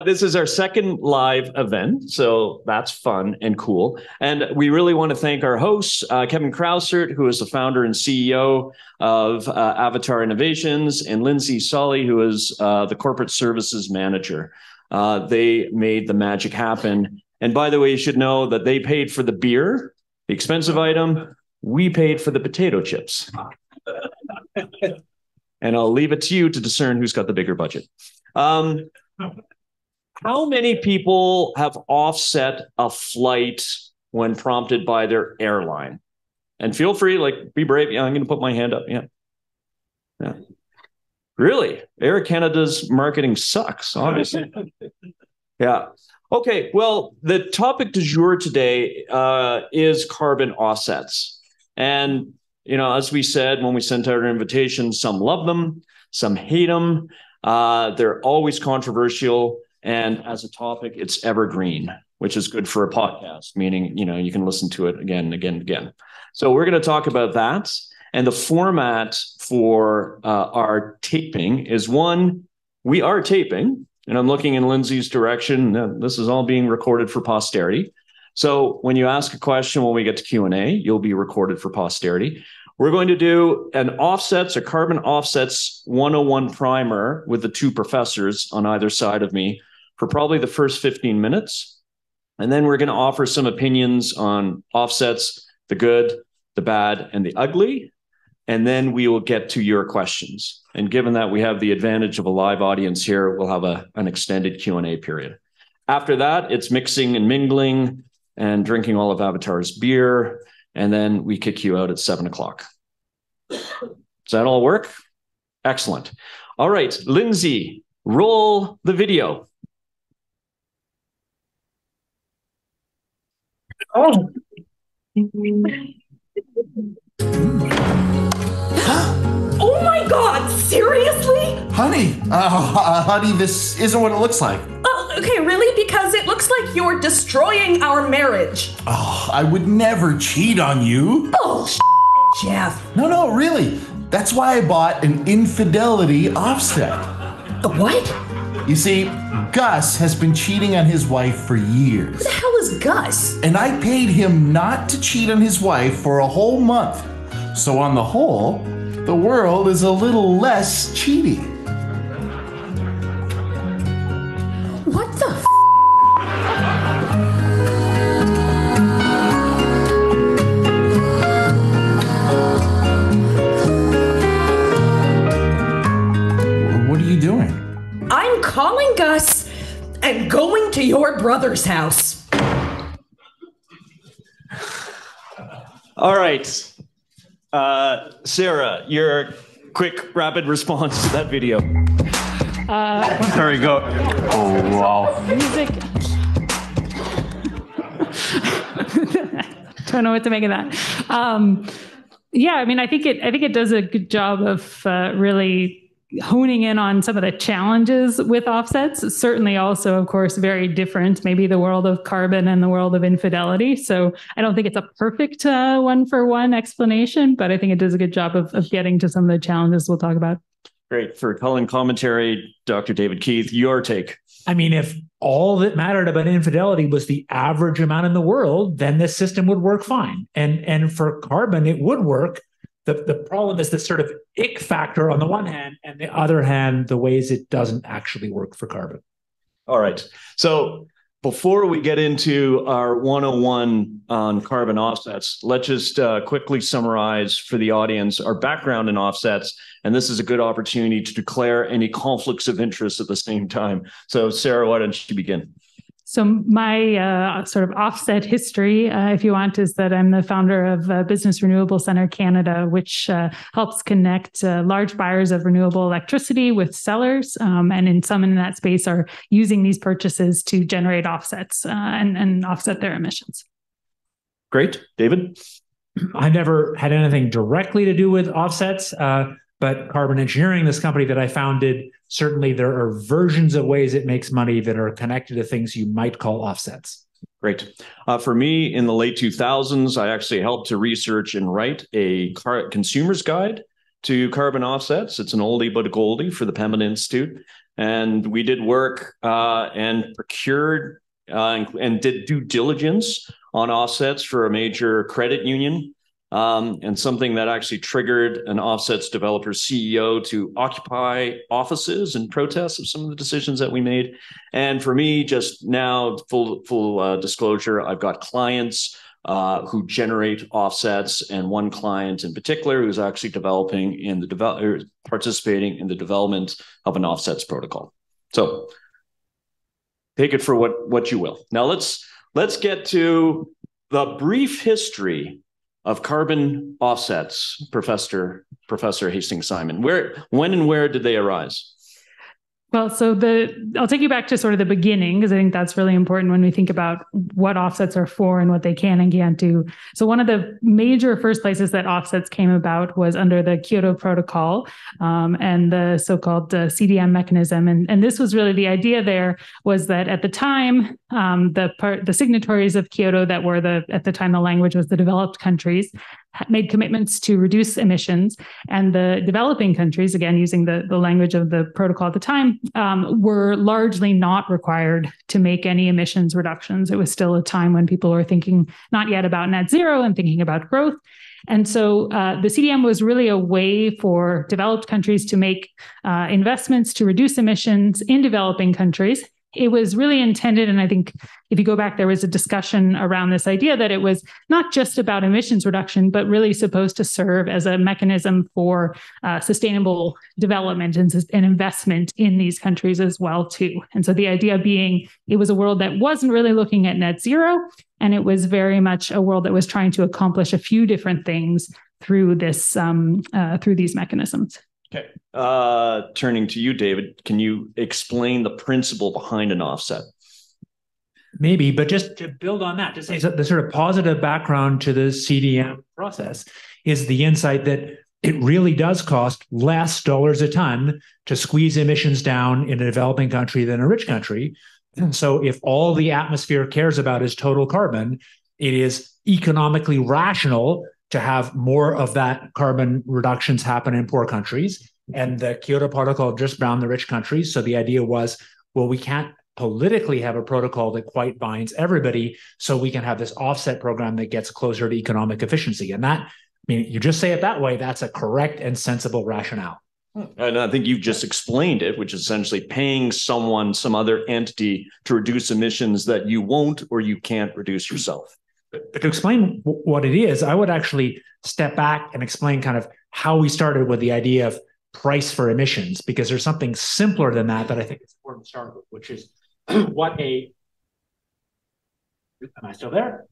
This is our second live event, so that's fun and cool. And we really want to thank our hosts, Kevin Krausert, who is the founder and CEO of Avatar Innovations, and Lindsay Solly, who is the corporate services manager. They made the magic happen. And by the way, you should know that they paid for the beer, the expensive item. We paid for the potato chips. And I'll leave it to you to discern who's got the bigger budget. How many people have offset a flight when prompted by their airline? And feel free, be brave. Yeah, I'm going to put my hand up. Yeah. Really? Air Canada's marketing sucks, obviously. Yeah. Okay. Well, the topic du jour today is carbon offsets. And, as we said, when we sent out our invitation, some love them, some hate them. They're always controversial. And as a topic, it's evergreen, which is good for a podcast, meaning, you can listen to it again and again and again. So we're going to talk about that. And the format for our taping is we are taping, and I'm looking in Lindsay's direction. This is all being recorded for posterity. So when you ask a question, when we get to Q&A, you'll be recorded for posterity. We're going to do a carbon offsets 101 primer with the two professors on either side of me for probably the first 15 minutes. And then we're going to offer some opinions on offsets, the good, the bad, and the ugly. And then we will get to your questions. And given that we have the advantage of a live audience here, we'll have an extended Q&A period. After that, it's mixing and mingling and drinking all of Avatar's beer. And then we kick you out at 7:00. Does that all work? Excellent. All right, Lindsay, roll the video. Oh. Oh my God, seriously? Honey, this isn't what it looks like. Oh, okay, really? Because it looks like you're destroying our marriage. Oh, I would never cheat on you. Oh, Jeff. No, really. That's why I bought an infidelity offset. A what? You see, Gus has been cheating on his wife for years. Who the hell is Gus? And I paid him not to cheat on his wife for a whole month. So on the whole, the world is a little less cheaty. What the f***? What are you doing? I'm calling Gus and going to your brother's house. All right. Sara, your quick, rapid response to that video. There we go. Oh, wow. Music. Don't know what to make of that. Yeah, I mean, I think it does a good job of really honing in on some of the challenges with offsets. Certainly also, of course, very different, maybe the world of carbon and the world of infidelity. So I don't think it's a perfect one-for-one explanation, but I think it does a good job of getting to some of the challenges we'll talk about. Great. For Cullen commentary, Dr. David Keith, your take. I mean, if all that mattered about infidelity was the average amount in the world, then this system would work fine. And for carbon, it would work. The problem is this sort of ick factor on the one hand, and the other hand, the ways it doesn't actually work for carbon. All right. So before we get into our 101 on carbon offsets, let's just quickly summarize for the audience our background in offsets. And this is a good opportunity to declare any conflicts of interest at the same time. So Sara, why don't you begin? So my sort of offset history, if you want, is that I'm the founder of Business Renewable Centre Canada, which helps connect large buyers of renewable electricity with sellers, and some in that space are using these purchases to generate offsets and offset their emissions. Great. David? I never had anything directly to do with offsets, but Carbon Engineering, this company that I founded, certainly there are versions of ways it makes money that are connected to things you might call offsets. Great. For me, in the late 2000s, I actually helped to research and write a consumer's guide to carbon offsets. It's an oldie but a goldie for the Pembina Institute. and we did work and procured and did due diligence on offsets for a major credit union, and something that actually triggered an offsets developer CEO to occupy offices in protest of some of the decisions that we made. And for me, just now, full disclosure, I've got clients who generate offsets, and one client in particular who's actually participating in the development of an offsets protocol. So take it for what you will. Now let's get to the brief history of carbon offsets, Professor Hastings-Simon. When and where did they arise? Well, so I'll take you back to sort of the beginning, because I think that's really important when we think about what offsets are for and what they can and can't do. So one of the major first places that offsets came about was under the Kyoto Protocol, and the so-called CDM mechanism. And this was really the idea there was that at the time, the signatories of Kyoto that were at the time the language was the developed countries, made commitments to reduce emissions, and the developing countries, again using the language of the protocol at the time, were largely not required to make any emissions reductions. It was still a time when people were thinking not yet about net zero and thinking about growth. And so the CDM was really a way for developed countries to make investments to reduce emissions in developing countries. It was really intended, and I think if you go back, there was a discussion around this idea that it was not just about emissions reduction, but really supposed to serve as a mechanism for sustainable development and investment in these countries as well, too. And so the idea being it was a world that wasn't really looking at net zero, and it was very much a world that was trying to accomplish a few different things through through these mechanisms. Okay. Turning to you, David, can you explain the principle behind an offset? Maybe, but just to build on that, just say the sort of positive background to the CDM process is the insight that it really does cost less dollars a ton to squeeze emissions down in a developing country than a rich country. And so if all the atmosphere cares about is total carbon, it is economically rational to have more of that carbon reductions happen in poor countries. And the Kyoto Protocol just bound the rich countries. So the idea was, well, we can't politically have a protocol that quite binds everybody, so we can have this offset program that gets closer to economic efficiency. And that, I mean, you just say it that way, that's a correct and sensible rationale. And I think you've just explained it, which is essentially paying some other entity to reduce emissions that you won't or you can't reduce yourself. But to explain what it is, I would actually step back and explain kind of how we started with the idea of price for emissions, because there's something simpler than that I think it's important to start with, which is am I still there?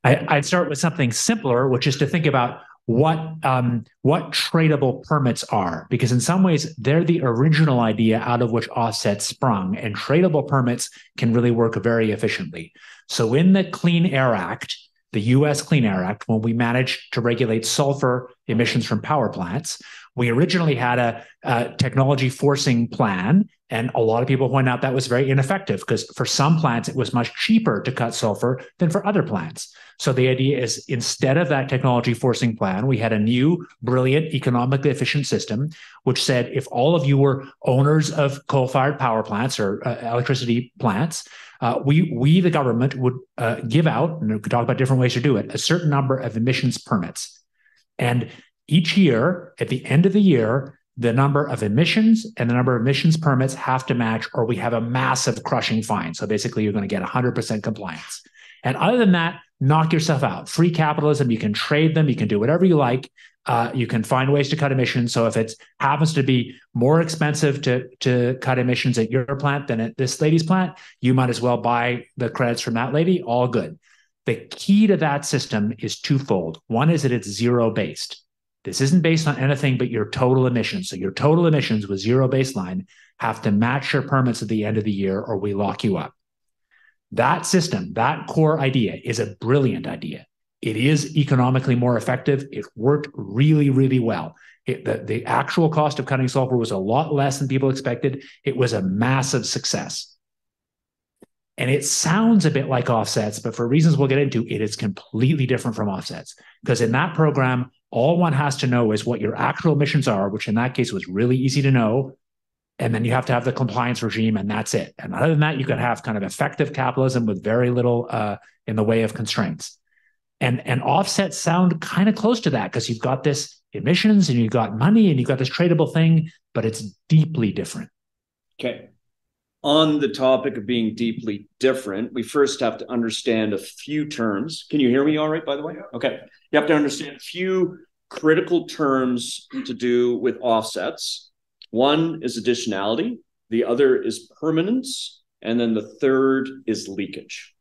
I'd start with something simpler, which is to think about what tradable permits are, because in some ways they're the original idea out of which offsets sprung, and tradable permits can really work very efficiently. So in the Clean Air Act, the US Clean Air Act, when we managed to regulate sulfur emissions from power plants, we originally had a technology forcing plan, and a lot of people point out that was very ineffective because for some plants, it was much cheaper to cut sulfur than for other plants. So the idea is instead of that technology forcing plan, we had a new, brilliant, economically efficient system, which said if all of you were owners of coal-fired power plants or electricity plants, we, the government, would give out, and we could talk about different ways to do it, a certain number of emissions permits. And each year, at the end of the year, the number of emissions and the number of emissions permits have to match, or we have a massive crushing fine. So basically, you're going to get 100% compliance. And other than that, knock yourself out. Free capitalism, you can trade them, you can do whatever you like. You can find ways to cut emissions. So if it happens to be more expensive to cut emissions at your plant than at this lady's plant, you might as well buy the credits from that lady. All good. The key to that system is twofold. One is that it's zero-based. This isn't based on anything but your total emissions. So your total emissions with zero baseline have to match your permits at the end of the year, or we lock you up. That system, that core idea, is a brilliant idea. It is economically more effective. It worked really, really well. The actual cost of cutting sulfur was a lot less than people expected. It was a massive success. And it sounds a bit like offsets, but for reasons we'll get into, it is completely different from offsets. Because in that program, all one has to know is what your actual emissions are, which in that case was really easy to know. And then you have to have the compliance regime, and that's it. And other than that, you could have kind of effective capitalism with very little in the way of constraints. And offsets sound kind of close to that because you've got this emissions and you've got money and you've got this tradable thing, but it's deeply different. Okay. On the topic of being deeply different, we first have to understand a few terms. Can you hear me all right, by the way? Okay. You have to understand a few critical terms to do with offsets. One is additionality, the other is permanence, and then the third is leakage.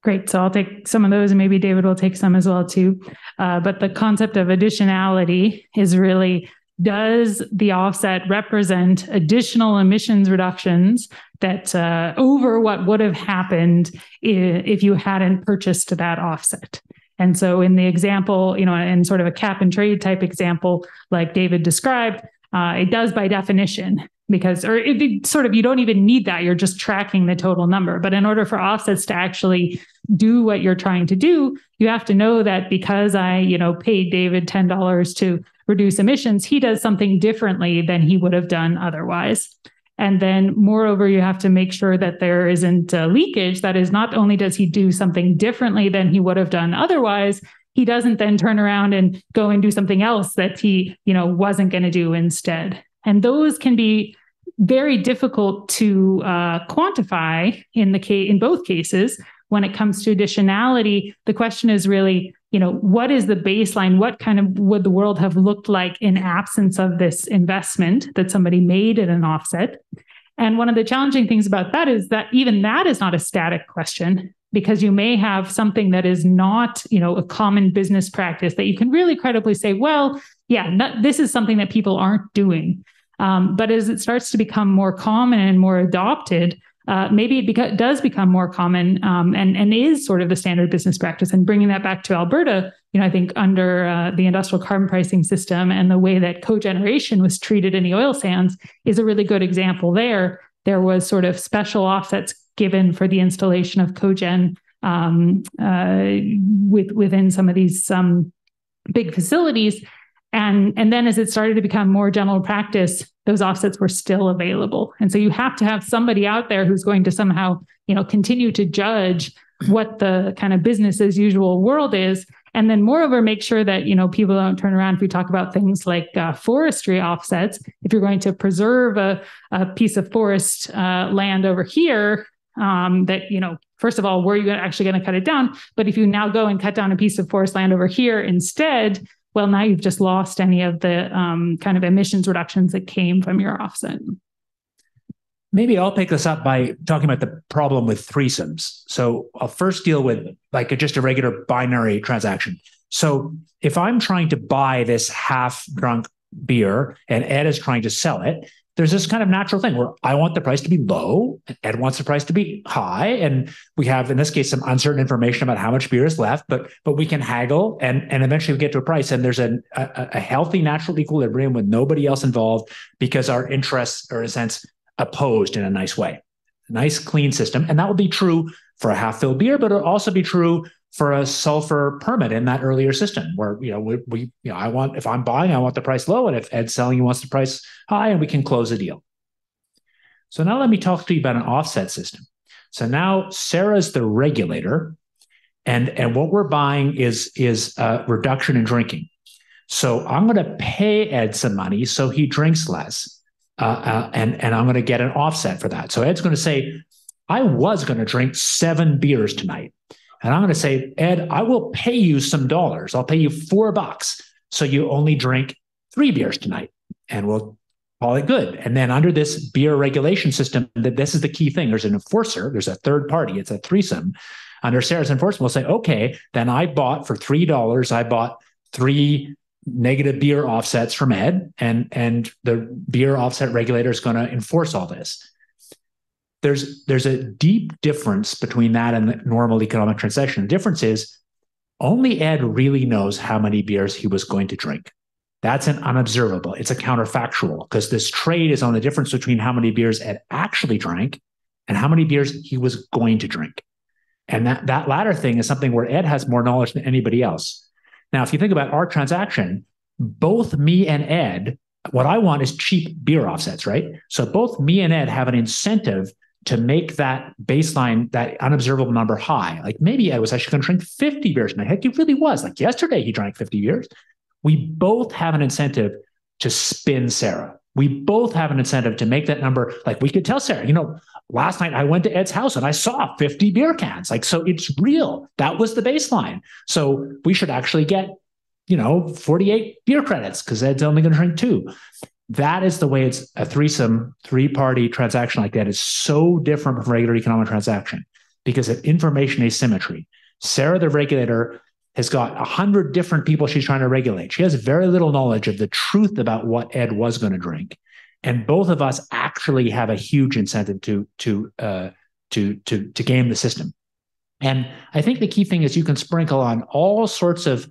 Great. So I'll take some of those, and maybe David will take some as well too. But the concept of additionality is really, does the offset represent additional emissions reductions that over what would have happened if you hadn't purchased that offset? And so in the example, in sort of a cap and trade type example, like David described, it does by definition, because, or it sort of, you don't even need that. You're just tracking the total number. But in order for offsets to actually do what you're trying to do, you have to know that because I, paid David $10 to reduce emissions, he does something differently than he would have done otherwise. And then moreover, you have to make sure that there isn't leakage. That is, not only does he do something differently than he would have done otherwise, he doesn't then turn around and go and do something else that he, wasn't going to do instead. And those can be very difficult to quantify in both cases. When it comes to additionality, the question is really, what is the baseline? What kind of would the world have looked like in absence of this investment that somebody made in an offset? And one of the challenging things about that is that even that is not a static question, because you may have something that is not, a common business practice that you can really credibly say, well, yeah, this is something that people aren't doing. But as it starts to become more common and more adopted, maybe it does become more common and is sort of the standard business practice. And bringing that back to Alberta, I think under the industrial carbon pricing system and the way that cogeneration was treated in the oil sands is a really good example there. There was sort of special offsets given for the installation of cogen within some of these big facilities. And then as it started to become more general practice, those offsets were still available. And so you have to have somebody out there who's going to somehow, continue to judge what the kind of business as usual world is. And then moreover, make sure that, people don't turn around. If we talk about things like forestry offsets, if you're going to preserve a piece of forest land over here, that, first of all, where are you actually going to cut it down? But if you now go and cut down a piece of forest land over here instead, well, now you've just lost any of the kind of emissions reductions that came from your offset. Maybe I'll pick this up by talking about the problem with threesomes. So I'll first deal with just a regular binary transaction. So if I'm trying to buy this half-drunk beer and Ed is trying to sell it, there's this kind of natural thing where I want the price to be low, Ed wants the price to be high, and we have, in this case, some uncertain information about how much beer is left, but we can haggle and eventually we get to a price, and there's a healthy natural equilibrium with nobody else involved because our interests are, in a sense, opposed in a nice way. A nice, clean system, and that will be true for a half-filled beer, but it'll also be true for a sulfur permit in that earlier system where, if I'm buying, I want the price low. And if Ed's selling, he wants the price high, and we can close a deal. So now let me talk to you about an offset system. So now Sara's the regulator, and what we're buying is a reduction in drinking. So I'm going to pay Ed some money so he drinks less. And I'm going to get an offset for that. So Ed's going to say, I was going to drink 7 beers tonight. And I'm going to say, Ed, I will pay you some dollars. I'll pay you $4 so you only drink 3 beers tonight. And we'll call it good. And then under this beer regulation system, this is the key thing. There's an enforcer. There's a third party. It's a threesome. Under Sara's enforcement, we'll say, okay, then I bought for $3. I bought 3 negative beer offsets from Ed. And the beer offset regulator is going to enforce all this. There's a deep difference between that and the normal economic transaction. The difference is only Ed really knows how many beers he was going to drink. That's an unobservable. It's a counterfactual because this trade is on the difference between how many beers Ed actually drank and how many beers he was going to drink. And that latter thing is something where Ed has more knowledge than anybody else. Now, if you think about our transaction, both me and Ed what I want is cheap beer offsets, right? So both me and Ed have an incentive to make that baseline, that unobservable number high. Like maybe Ed was actually going to drink 50 beers tonight. Heck, he really was. Like yesterday, he drank 50 beers. We both have an incentive to spin Sara. We both have an incentive to make that number. Like we could tell Sara, last night I went to Ed's house and I saw 50 beer cans. Like, so it's real. That was the baseline. So we should actually get, 48 beer credits because Ed's only going to drink 2. That is the way it's a threesome, 3-party transaction like that is so different from regular economic transaction because of information asymmetry. Sara, the regulator, has got 100 different people she's trying to regulate. She has very little knowledge of the truth about what Ed was going to drink. And both of us actually have a huge incentive to game the system. And I think the key thing is you can sprinkle on all sorts of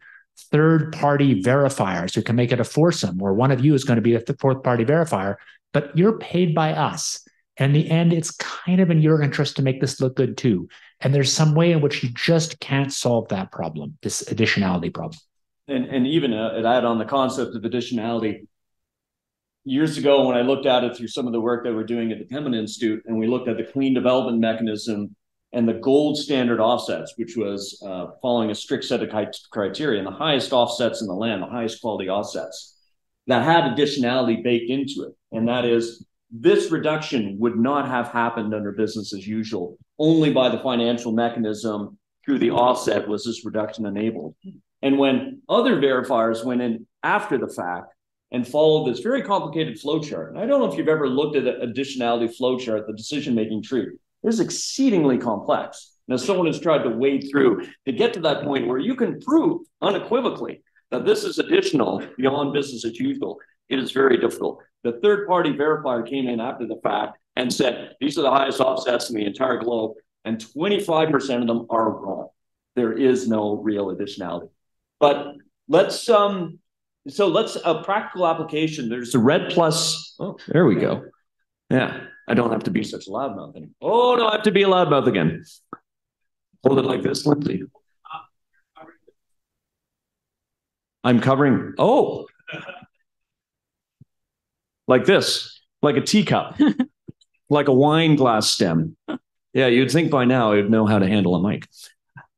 third-party verifiers who can make it a foursome, where one of you is going to be a fourth-party verifier, but you're paid by us. And in the end, it's kind of in your interest to make this look good too. And there's some way in which you just can't solve that problem, this additionality problem. And even add on the concept of additionality. Years ago, when I looked at it through some of the work that we're doing at the Pembina Institute, and we looked at the clean development mechanism and the gold standard offsets, which was following a strict set of criteria, and the highest offsets in the land, the highest quality offsets, that had additionality baked into it. And that is, this reduction would not have happened under business as usual. Only by the financial mechanism through the offset was this reduction enabled. And when other verifiers went in after the fact and followed this very complicated flowchart, and I don't know if you've ever looked at an additionality flowchart, the decision-making tree, it's exceedingly complex. Now, someone has tried to wade through to get to that point where you can prove unequivocally that this is additional beyond business as usual. It is very difficult. The third-party verifier came in after the fact and said, these are the highest offsets in the entire globe, and 25% of them are wrong. There is no real additionality. But let's a practical application. There's the red plus. Oh, there we go. Yeah, I don't have to be such a loudmouth anymore. Oh, no, I have to be a loudmouth again. Hold it like this, Lindsay. I'm covering. Oh, like this, like a teacup, like a wine glass stem. Yeah, you'd think by now I'd know how to handle a mic.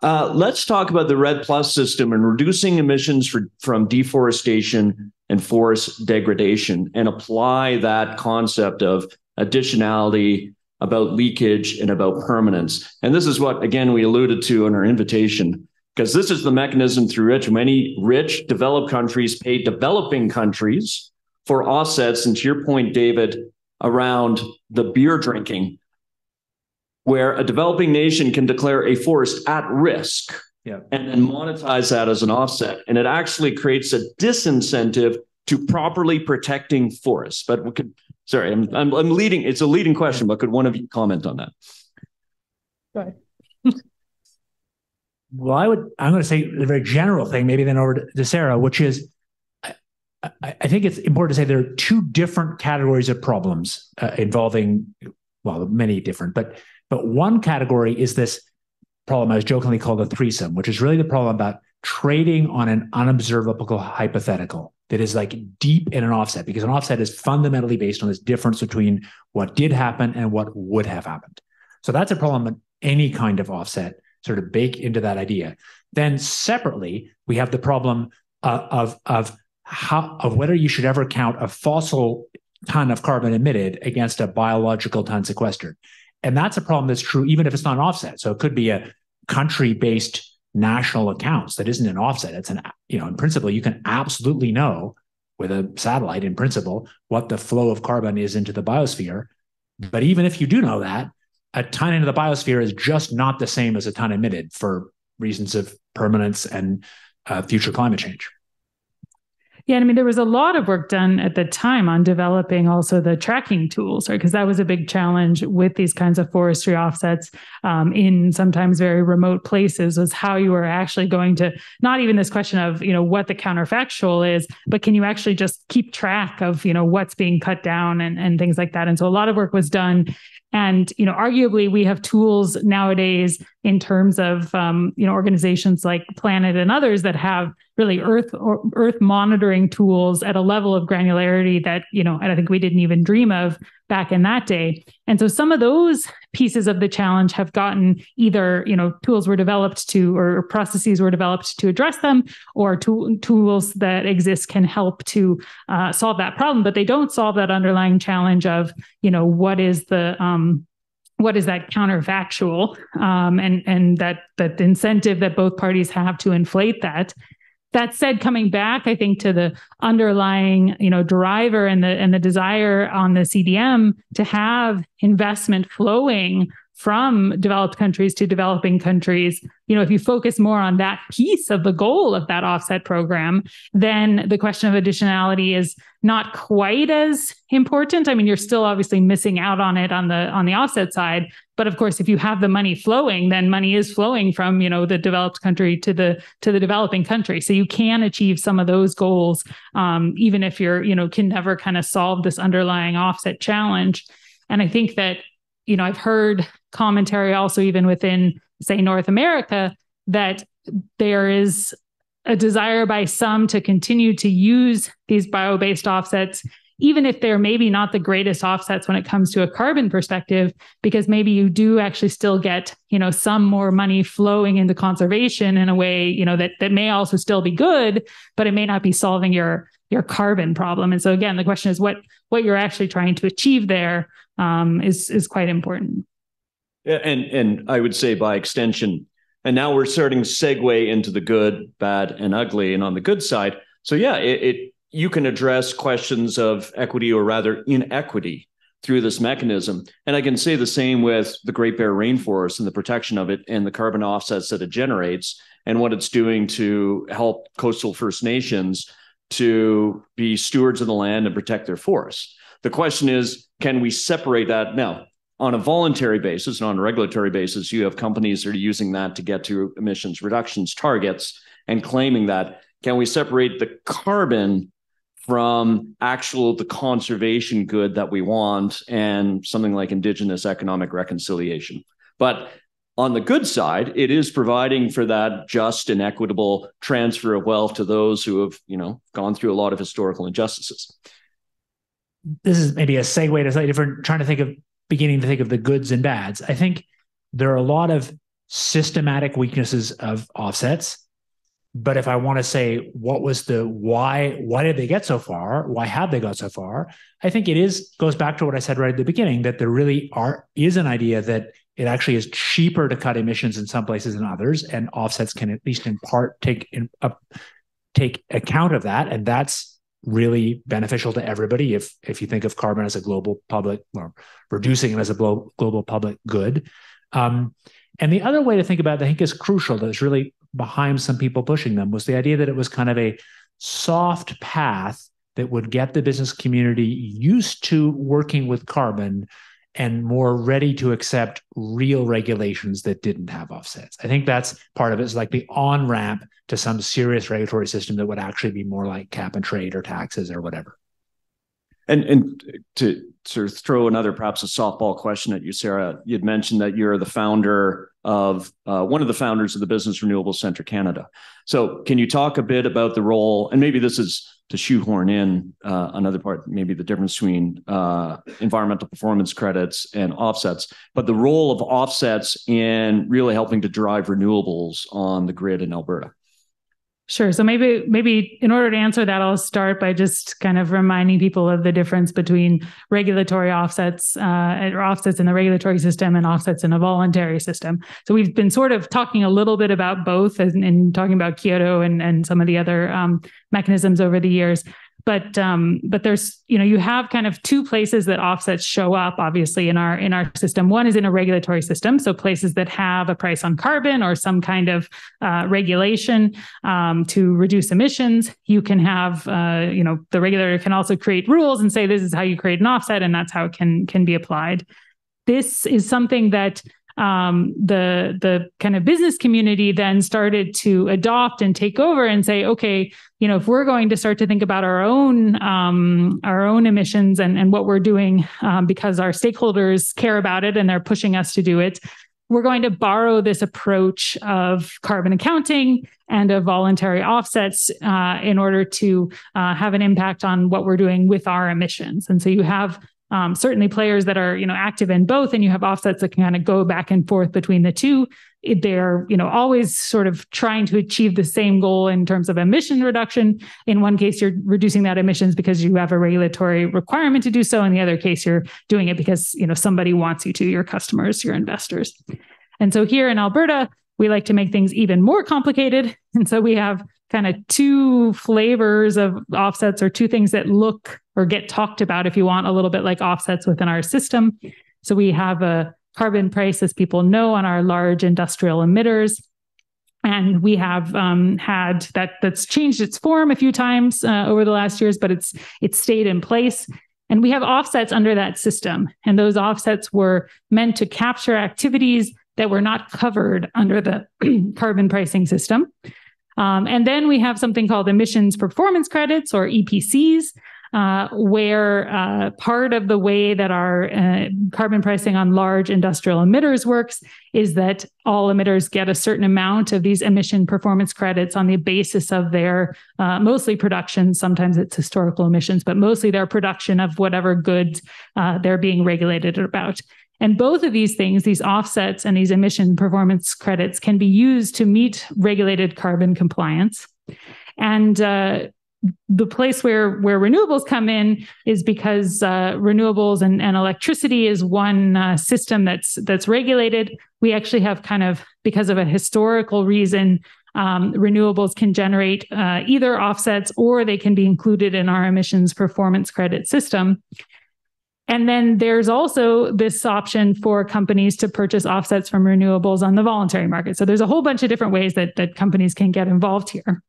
Let's talk about the REDD+ system and reducing emissions from deforestation and forest degradation, and apply that concept of additionality, about leakage, and about permanence. And this is what, again, we alluded to in our invitation, because this is the mechanism through which many rich developed countries pay developing countries for offsets. And to your point, David, around the beer drinking, where a developing nation can declare a forest at risk, and then monetize that as an offset. And it actually creates a disincentive to properly protecting forests. But we could, sorry, I'm leading, it's a leading question, but could one of you comment on that? Go ahead. Well, I'm going to say a very general thing, maybe then over to Sara, which is, I think it's important to say there are two different categories of problems involving, well, many different, but one category is this problem I was jokingly called a threesome, which is really the problem about trading on an unobservable hypothetical that is like deep in an offset, because an offset is fundamentally based on this difference between what did happen and what would have happened. So that's a problem in any kind of offset, sort of bake into that idea. Then separately, we have the problem of whether you should ever count a fossil ton of carbon emitted against a biological ton sequestered. And that's a problem that's true even if it's not an offset. So it could be a country-based national accounts that isn't an offset. It's an, in principle, you can absolutely know with a satellite in principle what the flow of carbon is into the biosphere. But even if you do know that, a ton into the biosphere is just not the same as a ton emitted for reasons of permanence and future climate change. Yeah, I mean, there was a lot of work done at the time on developing also the tracking tools, right? Because that was a big challenge with these kinds of forestry offsets in sometimes very remote places, was how you were actually going to, not even this question of, what the counterfactual is, but can you actually just keep track of, what's being cut down and things like that. And so a lot of work was done. And, arguably we have tools nowadays in terms of, organizations like Planet and others that have really Earth monitoring tools at a level of granularity that, and I think we didn't even dream of back in that day. And so some of those pieces of the challenge have gotten either, tools were developed to, or processes were developed to address them, or tools that exist can help to solve that problem, but they don't solve that underlying challenge of, what is that counterfactual, and that incentive that both parties have to inflate that. That said, coming back, I think to the underlying, driver and the desire on the CDM to have investment flowing from developed countries to developing countries, if you focus more on that piece of the goal of that offset program, then the question of additionality is not quite as important. I mean, you're still obviously missing out on it on the offset side. But of course, if you have the money flowing, then money is flowing from, the developed country to the developing country. So you can achieve some of those goals, even if you're, can never kind of solve this underlying offset challenge. And I think that, I've heard commentary also even within, say, North America, that there is a desire by some to continue to use these bio-based offsets, even if they're maybe not the greatest offsets when it comes to a carbon perspective, because maybe you do actually still get, some more money flowing into conservation in a way, that may also still be good, but it may not be solving your carbon problem. And so again, the question is what you're actually trying to achieve there is quite important. Yeah, and I would say by extension, and now we're starting to segue into the good, bad, and ugly. And on the good side, so yeah, you can address questions of equity, or rather inequity, through this mechanism. And I can say the same with the Great Bear Rainforest and the protection of it and the carbon offsets that it generates and what it's doing to help coastal First Nations to be stewards of the land and protect their forests. The question is, can we separate that? Now, on a voluntary basis and on a regulatory basis, you have companies that are using that to get to emissions reductions targets and claiming that. Can we separate the carbon from the conservation good that we want and something like Indigenous economic reconciliation? But on the good side, it is providing for that just and equitable transfer of wealth to those who have, gone through a lot of historical injustices. This is maybe a segue to slightly different, beginning to think of the goods and bads. I think there are a lot of systematic weaknesses of offsets. But if I want to say what was why did they get so far? Why have they got so far? I think goes back to what I said right at the beginning, that there really is an idea that it actually is cheaper to cut emissions in some places than others, and offsets can at least in part take account of that, and that's really beneficial to everybody if you think of carbon as a global public, or reducing it as a global public good. And the other way to think about it, I think, is crucial, that's really behind some people pushing them, was the idea that it was kind of a soft path that would get the business community used to working with carbon and more ready to accept real regulations that didn't have offsets. I think that's part of it, is like the on-ramp to some serious regulatory system that would actually be more like cap and trade or taxes or whatever. And to sort of throw perhaps a softball question at you, Sara, you'd mentioned that you're the founder of one of the founders of the Business Renewable Centre Canada. So can you talk a bit about the role, and maybe this is to shoehorn in another part, maybe the difference between environmental performance credits and offsets, but the role of offsets in really helping to drive renewables on the grid in Alberta? Sure. So maybe in order to answer that, I'll start by just kind of reminding people of the difference between regulatory offsets, or offsets in the regulatory system, and offsets in a voluntary system. So we've been sort of talking a little bit about both, and talking about Kyoto and some of the other mechanisms over the years. But there's, you have kind of two places that offsets show up, obviously, in our system. One is in a regulatory system, so places that have a price on carbon or some kind of regulation to reduce emissions. You can have, the regulator can also create rules and say this is how you create an offset, and that's how it can be applied. This is something that the kind of business community then started to adopt and take over and say, okay, if we're going to start to think about our own emissions and what we're doing because our stakeholders care about it and they're pushing us to do it, we're going to borrow this approach of carbon accounting and of voluntary offsets in order to have an impact on what we're doing with our emissions. And so you have certainly players that are active in both, and you have offsets that can kind of go back and forth between the two. They're always sort of trying to achieve the same goal in terms of emission reduction. In one case, you're reducing that emissions because you have a regulatory requirement to do so. In the other case, you're doing it because somebody wants you to, your customers, your investors. And so here in Alberta, we like to make things even more complicated. And so we have kind of two flavors of offsets, or two things that look or get talked about, if you want, a little bit like offsets within our system. So we have a carbon price, as people know, on our large industrial emitters. And we have had that's changed its form a few times over the last years, but it's stayed in place. And we have offsets under that system. And those offsets were meant to capture activities that were not covered under the carbon pricing system. And then we have something called emissions performance credits, or EPCs, where part of the way that our carbon pricing on large industrial emitters works is that all emitters get a certain amount of these emission performance credits on the basis of their mostly production. Sometimes it's historical emissions, but mostly their production of whatever goods they're being regulated about. And both of these things, these offsets and these emission performance credits, can be used to meet regulated carbon compliance. And the place where renewables come in is because renewables and electricity is one system that's regulated. We actually have because of a historical reason, renewables can generate either offsets, or they can be included in our emissions performance credit system. And then there's also this option for companies to purchase offsets from renewables on the voluntary market. So there's a whole bunch of different ways that companies can get involved here.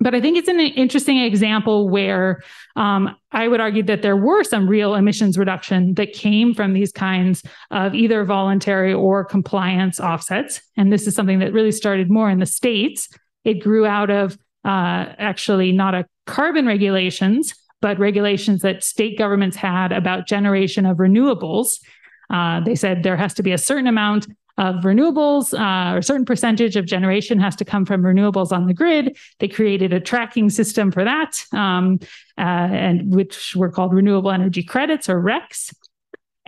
But I think it's an interesting example where I would argue that there were some real emissions reduction that came from these kinds of either voluntary or compliance offsets. And this is something that really started more in the States. It grew out of actually not a carbon regulations, but regulations that state governments had about generation of renewables. They said there has to be a certain amount of renewables, or a certain percentage of generation has to come from renewables on the grid. They created a tracking system for that, and which were called renewable energy credits, or RECs.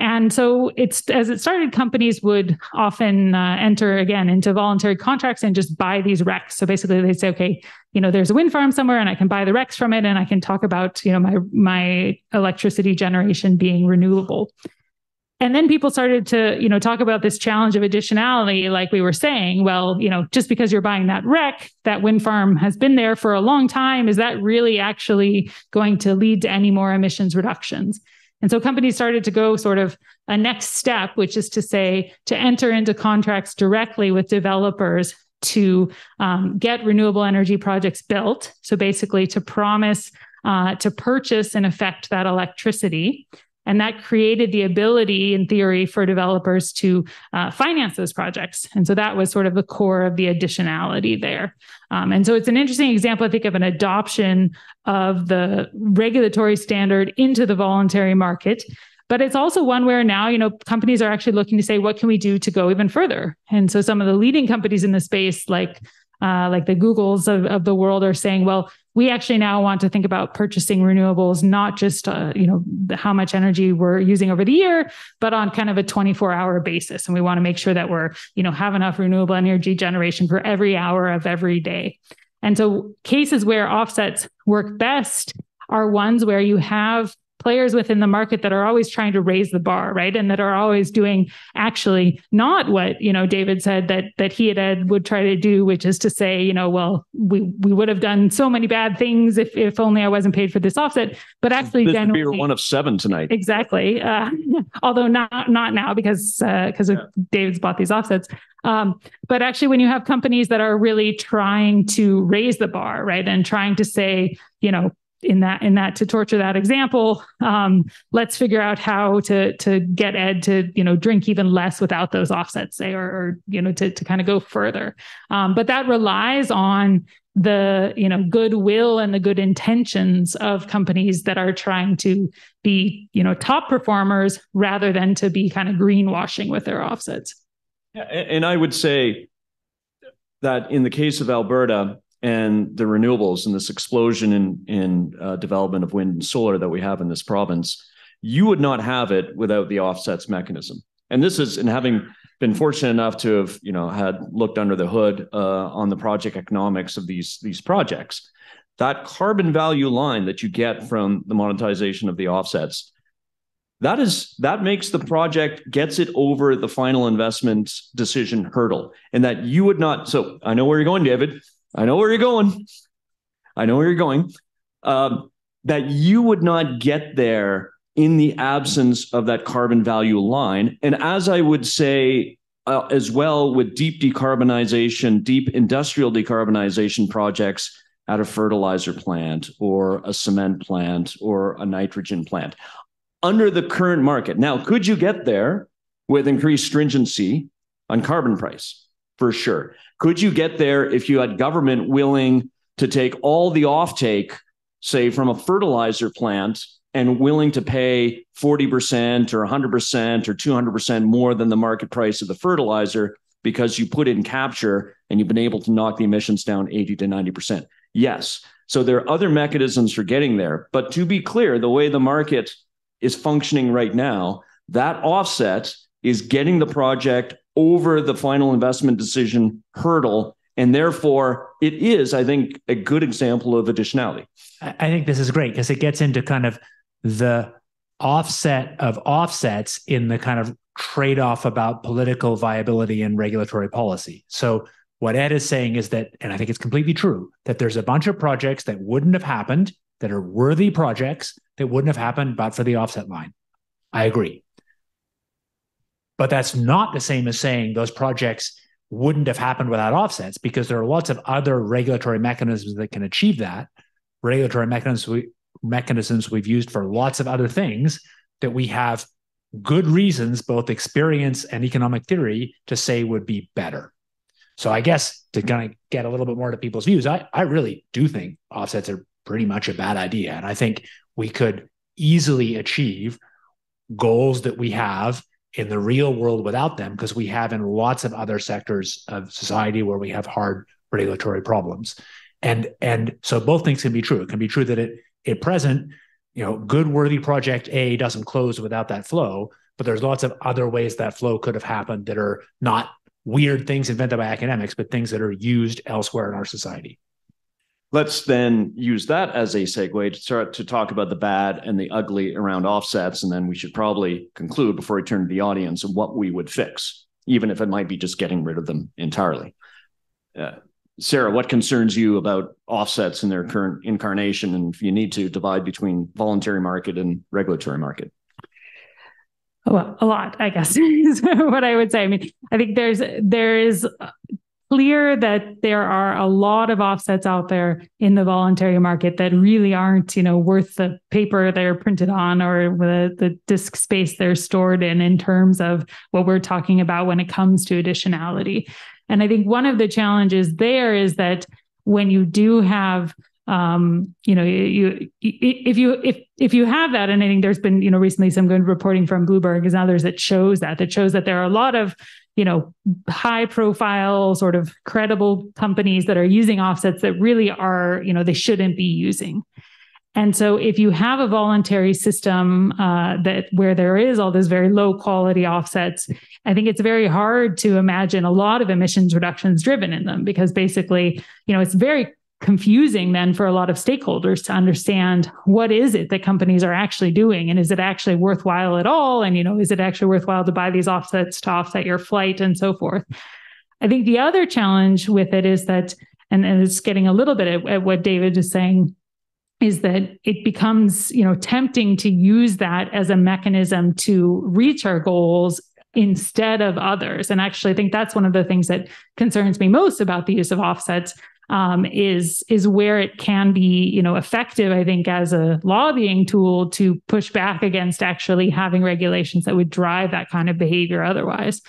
And so as it started, companies would often enter again into voluntary contracts and just buy these RECs. So basically they say, okay, there's a wind farm somewhere and I can buy the RECs from it, and I can talk about, my electricity generation being renewable. And then people started to, talk about this challenge of additionality, like we were saying. Well, just because you're buying that REC, that wind farm has been there for a long time, is that really actually going to lead to any more emissions reductions? And so companies started to go sort of a next step, which is to say, to enter into contracts directly with developers to get renewable energy projects built. So basically to promise to purchase, in effect, that electricity. And that created the ability, in theory, for developers to finance those projects. And so that was sort of the core of the additionality there. And so it's an interesting example, I think, of an adoption of the regulatory standard into the voluntary market. But it's also one where now, companies are actually looking to say, what can we do to go even further? And so some of the leading companies in the space, like the Googles of the world, are saying, well, we actually now want to think about purchasing renewables, not just, how much energy we're using over the year, but on kind of a 24-hour basis. And we want to make sure that we're, have enough renewable energy generation for every hour of every day. And so cases where offsets work best are ones where you have players within the market that are always trying to raise the bar, right? And that are always doing actually not what, David said that he and Ed would try to do, which is to say, well, we would have done so many bad things if only I wasn't paid for this offset, but actually this generally would be one of 7 tonight. Exactly. Although not now because David's bought these offsets. But actually, when you have companies that are really trying to raise the bar, right, and trying to say, to torture that example, let's figure out how to get Ed to drink even less without those offsets, say, or to kind of go further. But that relies on the goodwill and the good intentions of companies that are trying to be top performers rather than to be kind of greenwashing with their offsets. Yeah, and I would say that in the case of Alberta and the renewables and this explosion in development of wind and solar that we have in this province, you would not have it without the offsets mechanism. And this is, and having been fortunate enough to have had looked under the hood on the project economics of these projects, that carbon value line that you get from the monetization of the offsets, that makes the project, gets it over the final investment decision hurdle. And that you would not, so I know where you're going, David. I know where you're going. That you would not get there in the absence of that carbon value line. And as I would say as well with deep decarbonization, deep industrial decarbonization projects at a fertilizer plant or a cement plant or a nitrogen plant, under the current market. Now, could you get there with increased stringency on carbon price? For sure. Could you get there if you had government willing to take all the offtake, say, from a fertilizer plant and willing to pay 40% or 100% or 200% more than the market price of the fertilizer because you put in capture and you've been able to knock the emissions down 80 to 90%? Yes. So there are other mechanisms for getting there. But to be clear, the way the market is functioning right now, that offset is getting the project over the final investment decision hurdle. And therefore, it is, I think, a good example of additionality. I think this is great because it gets into kind of the offset of offsets in the kind of trade-off about political viability and regulatory policy. So what Ed is saying is that, and I think it's completely true, that there's a bunch of projects that wouldn't have happened, that are worthy projects that wouldn't have happened but for the offset line. I agree. But that's not the same as saying those projects wouldn't have happened without offsets, because there are lots of other regulatory mechanisms that can achieve that. Regulatory mechanisms we've used for lots of other things that we have good reasons, both experience and economic theory, to say would be better. So I guess to kind of get a little bit more to people's views, I really do think offsets are pretty much a bad idea. And I think we could easily achieve goals that we have in the real world without them, because we have in lots of other sectors of society where we have hard regulatory problems. And so both things can be true. It can be true that at present, good worthy project A doesn't close without that flow, but there's lots of other ways that flow could have happened that are not weird things invented by academics, but things that are used elsewhere in our society. Let's then use that as a segue to start to talk about the bad and the ugly around offsets. And then we should probably conclude before we turn to the audience of what we would fix, even if it might be just getting rid of them entirely. Sara, what concerns you about offsets in their current incarnation? And if you need to divide between voluntary market and regulatory market? Well, a lot, I guess, is what I would say. I mean, I think there is clear that there are a lot of offsets out there in the voluntary market that really aren't, worth the paper they're printed on or the disk space they're stored in terms of what we're talking about when it comes to additionality. And I think one of the challenges there is that when you do have, if you have that, and I think there's been, recently some good reporting from Bloomberg and others that shows that there are a lot of, high profile sort of credible companies that are using offsets that really are, they shouldn't be using. And so if you have a voluntary system where there is all those very low quality offsets, I think it's very hard to imagine a lot of emissions reductions driven in them, because basically, it's very confusing then for a lot of stakeholders to understand what is it that companies are actually doing, and is it actually worthwhile at all? And, is it actually worthwhile to buy these offsets to offset your flight and so forth? I think the other challenge with it is that, and it's getting a little bit at what David is saying, is that it becomes, tempting to use that as a mechanism to reach our goals instead of others. And actually, I think that's one of the things that concerns me most about the use of offsets. is where it can be, effective, I think, as a lobbying tool to push back against actually having regulations that would drive that kind of behavior otherwise.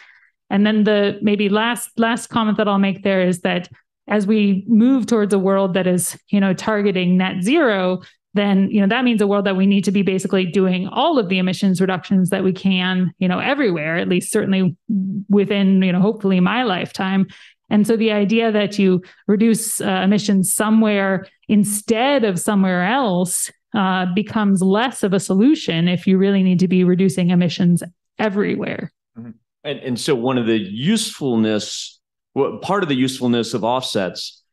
And then the maybe last comment that I'll make there is that as we move towards a world that is, targeting net zero, then, that means a world that we need to be basically doing all of the emissions reductions that we can, everywhere, at least certainly within, hopefully my lifetime. And so the idea that you reduce emissions somewhere instead of somewhere else becomes less of a solution if you really need to be reducing emissions everywhere. Mm-hmm. And so one of the part of the usefulness of offsets,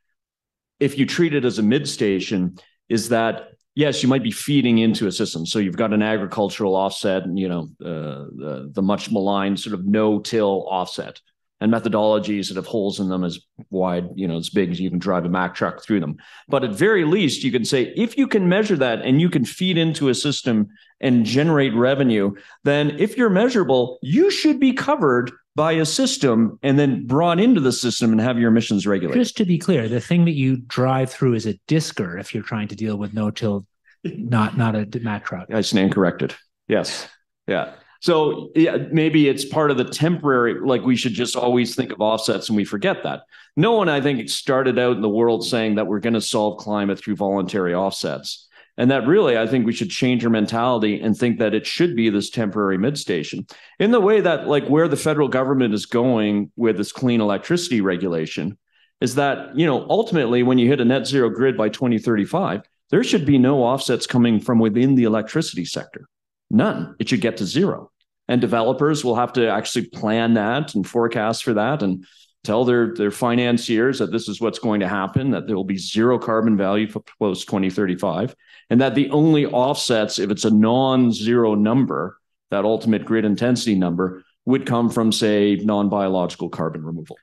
if you treat it as a mid-station, is that yes, you might be feeding into a system. So you've got an agricultural offset and, the much maligned sort of no-till offset, and methodologies that have holes in them as wide, as big as you can drive a Mack truck through them. But at very least, you can say, if you can measure that and you can feed into a system and generate revenue, then if you're measurable, you should be covered by a system and then brought into the system and have your emissions regulated. Just to be clear, the thing that you drive through is a disker if you're trying to deal with no-till, not a Mack truck. I stand corrected. Yes. Yeah. So yeah, maybe it's part of the temporary, like we should just always think of offsets and we forget that. No one, I think, started out in the world saying that we're going to solve climate through voluntary offsets. And that really, I think we should change our mentality and think that it should be this temporary mid-station in the way that, like, where the federal government is going with this clean electricity regulation is that, ultimately, when you hit a net zero grid by 2035, there should be no offsets coming from within the electricity sector. None. It should get to zero. And developers will have to actually plan that and forecast for that and tell their financiers that this is what's going to happen, that there will be zero carbon value for post 2035, and that the only offsets, if it's a non-zero number, that ultimate grid intensity number, would come from, say, non-biological carbon removal.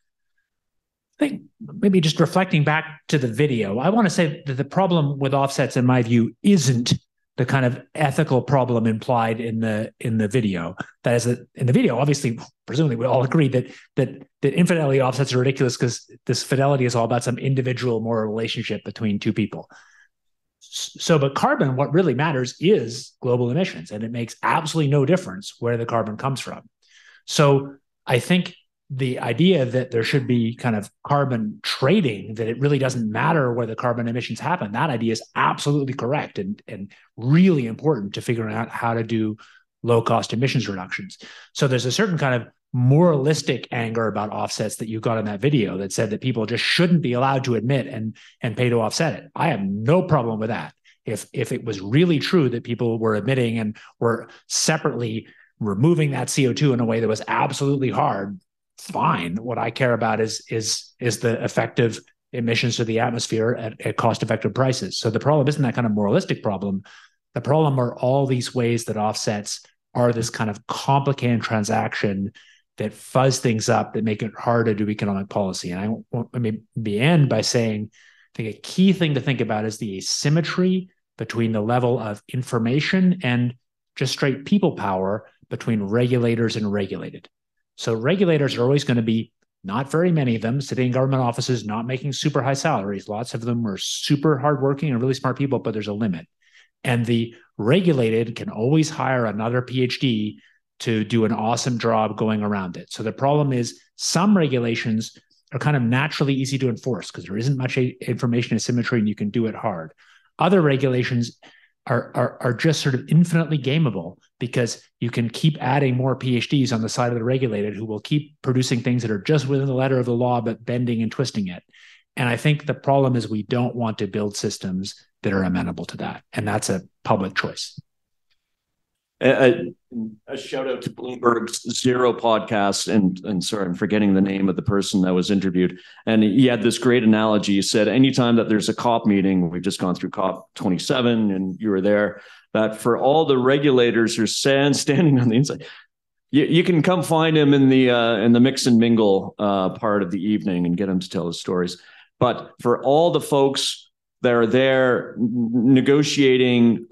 I think maybe just reflecting back to the video, I want to say that the problem with offsets, in my view, isn't the kind of ethical problem implied in the video. That is, in the video, obviously, presumably we all agree that infidelity offsets are ridiculous because this fidelity is all about some individual moral relationship between two people. So, but carbon, what really matters is global emissions, and it makes absolutely no difference where the carbon comes from. So I think the idea that there should be kind of carbon trading, that it really doesn't matter where the carbon emissions happen, that idea is absolutely correct and really important to figuring out how to do low-cost emissions reductions. So there's a certain kind of moralistic anger about offsets that you got in that video that said that people just shouldn't be allowed to admit and pay to offset it. I have no problem with that. If it was really true that people were admitting and were separately removing that CO2 in a way that was absolutely hard, fine. What I care about is the effective emissions to the atmosphere at cost-effective prices. So the problem isn't that kind of moralistic problem. The problem are all these ways that offsets are this kind of complicated transaction that fuzz things up, that make it hard to do economic policy. And I want to maybe end by saying, I think a key thing to think about is the asymmetry between the level of information and just straight people power between regulators and regulated. So regulators are always going to be, not very many of them, sitting in government offices, not making super high salaries. Lots of them are super hardworking and really smart people, but there's a limit. And the regulated can always hire another PhD to do an awesome job going around it. So the problem is some regulations are kind of naturally easy to enforce because there isn't much information asymmetry and you can do it hard. Other regulations are just sort of infinitely gameable because you can keep adding more PhDs on the side of the regulated who will keep producing things that are just within the letter of the law, but bending and twisting it. And I think the problem is we don't want to build systems that are amenable to that. And that's a public choice. A shout out to Bloomberg's Zero podcast. And sorry, I'm forgetting the name of the person that was interviewed. And he had this great analogy. He said, anytime that there's a COP meeting, we've just gone through COP 27 and you were there, that for all the regulators who are standing on the inside, you can come find him in the mix and mingle part of the evening and get him to tell his stories. But for all the folks that are there negotiating,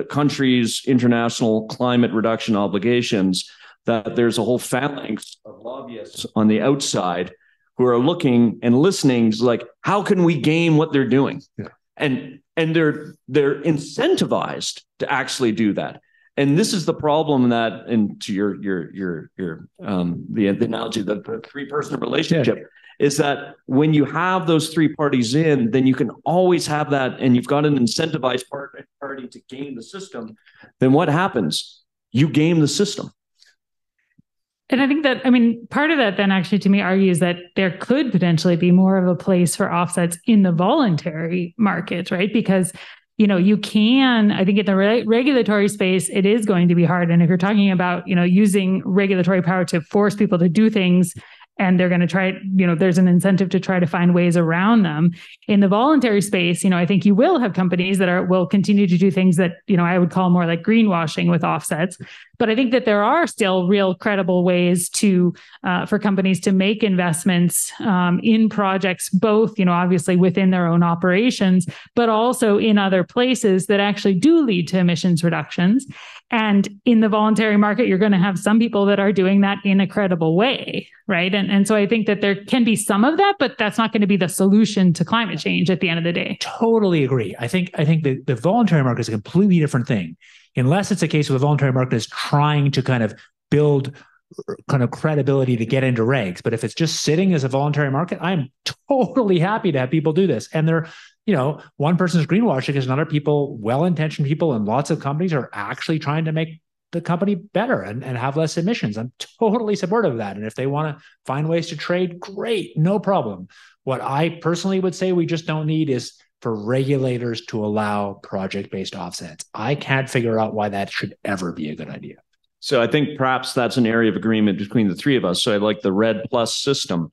countries' international climate reduction obligations, that there's a whole phalanx of lobbyists on the outside who are looking and listening is like, how can we game what they're doing? Yeah. And they're incentivized to actually do that. And this is the problem that, and to the analogy, the three-person relationship, is that when you have those three parties in, then you can always have that, and you've got an incentivized party to game the system. Then what happens? You game the system. And I think that, I mean, part of that then actually to me argues that there could potentially be more of a place for offsets in the voluntary market, right? Because you can, I think in the regulatory space, it is going to be hard. And if you're talking about, using regulatory power to force people to do things, and they're going to try, there's an incentive to try to find ways around them. In the voluntary space, I think you will have companies that will continue to do things that, I would call more like greenwashing with offsets. But I think that there are still real credible ways to, for companies to make investments in projects, both, obviously within their own operations, but also in other places that actually do lead to emissions reductions. And in the voluntary market, you're going to have some people that are doing that in a credible way, right? And so I think that there can be some of that, but that's not going to be the solution to climate change at the end of the day. Totally agree. I think the voluntary market is a completely different thing, unless it's a case where the voluntary market is trying to kind of build kind of credibility to get into regs. But if it's just sitting as a voluntary market, I'm totally happy to have people do this. And they're, one person's greenwashing is another people, well-intentioned people and lots of companies are actually trying to make the company better and have less emissions. I'm totally supportive of that. And if they want to find ways to trade, great, no problem. What I personally would say we just don't need is for regulators to allow project-based offsets. I can't figure out why that should ever be a good idea. So I think perhaps that's an area of agreement between the three of us. So I like the RED Plus system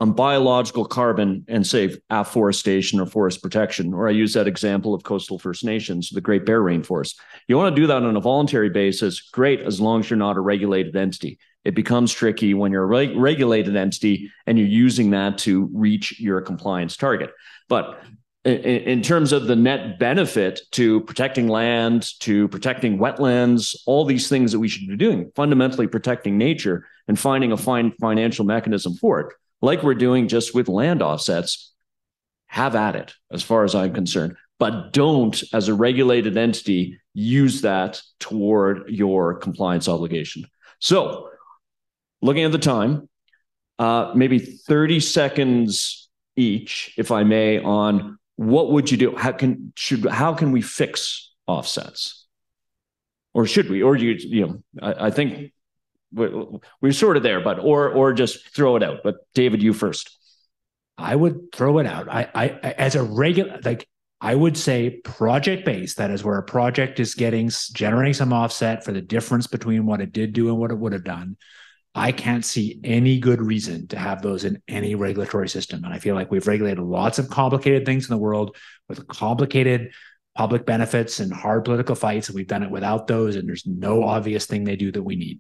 on biological carbon and say afforestation or forest protection, or I use that example of coastal First Nations, the Great Bear Rainforest. You want to do that on a voluntary basis, great, as long as you're not a regulated entity. It becomes tricky when you're a regulated entity and you're using that to reach your compliance target. But in terms of the net benefit to protecting land, to protecting wetlands, all these things that we should be doing, fundamentally protecting nature and finding a financial mechanism for it, like we're doing just with land offsets, have at it, as far as I'm concerned. But don't, as a regulated entity, use that toward your compliance obligation. So, looking at the time, maybe 30 seconds each, if I may, on what would you do? How can we fix offsets? Or should we? Or I think we're sort of there, but or just throw it out. But David, you first. I would throw it out. I as a regular, I would say project-based. That is where a project is generating some offset for the difference between what it did do and what it would have done. I can't see any good reason to have those in any regulatory system. And I feel like we've regulated lots of complicated things in the world with complicated public benefits and hard political fights. And we've done it without those. And there's no obvious thing they do that we need.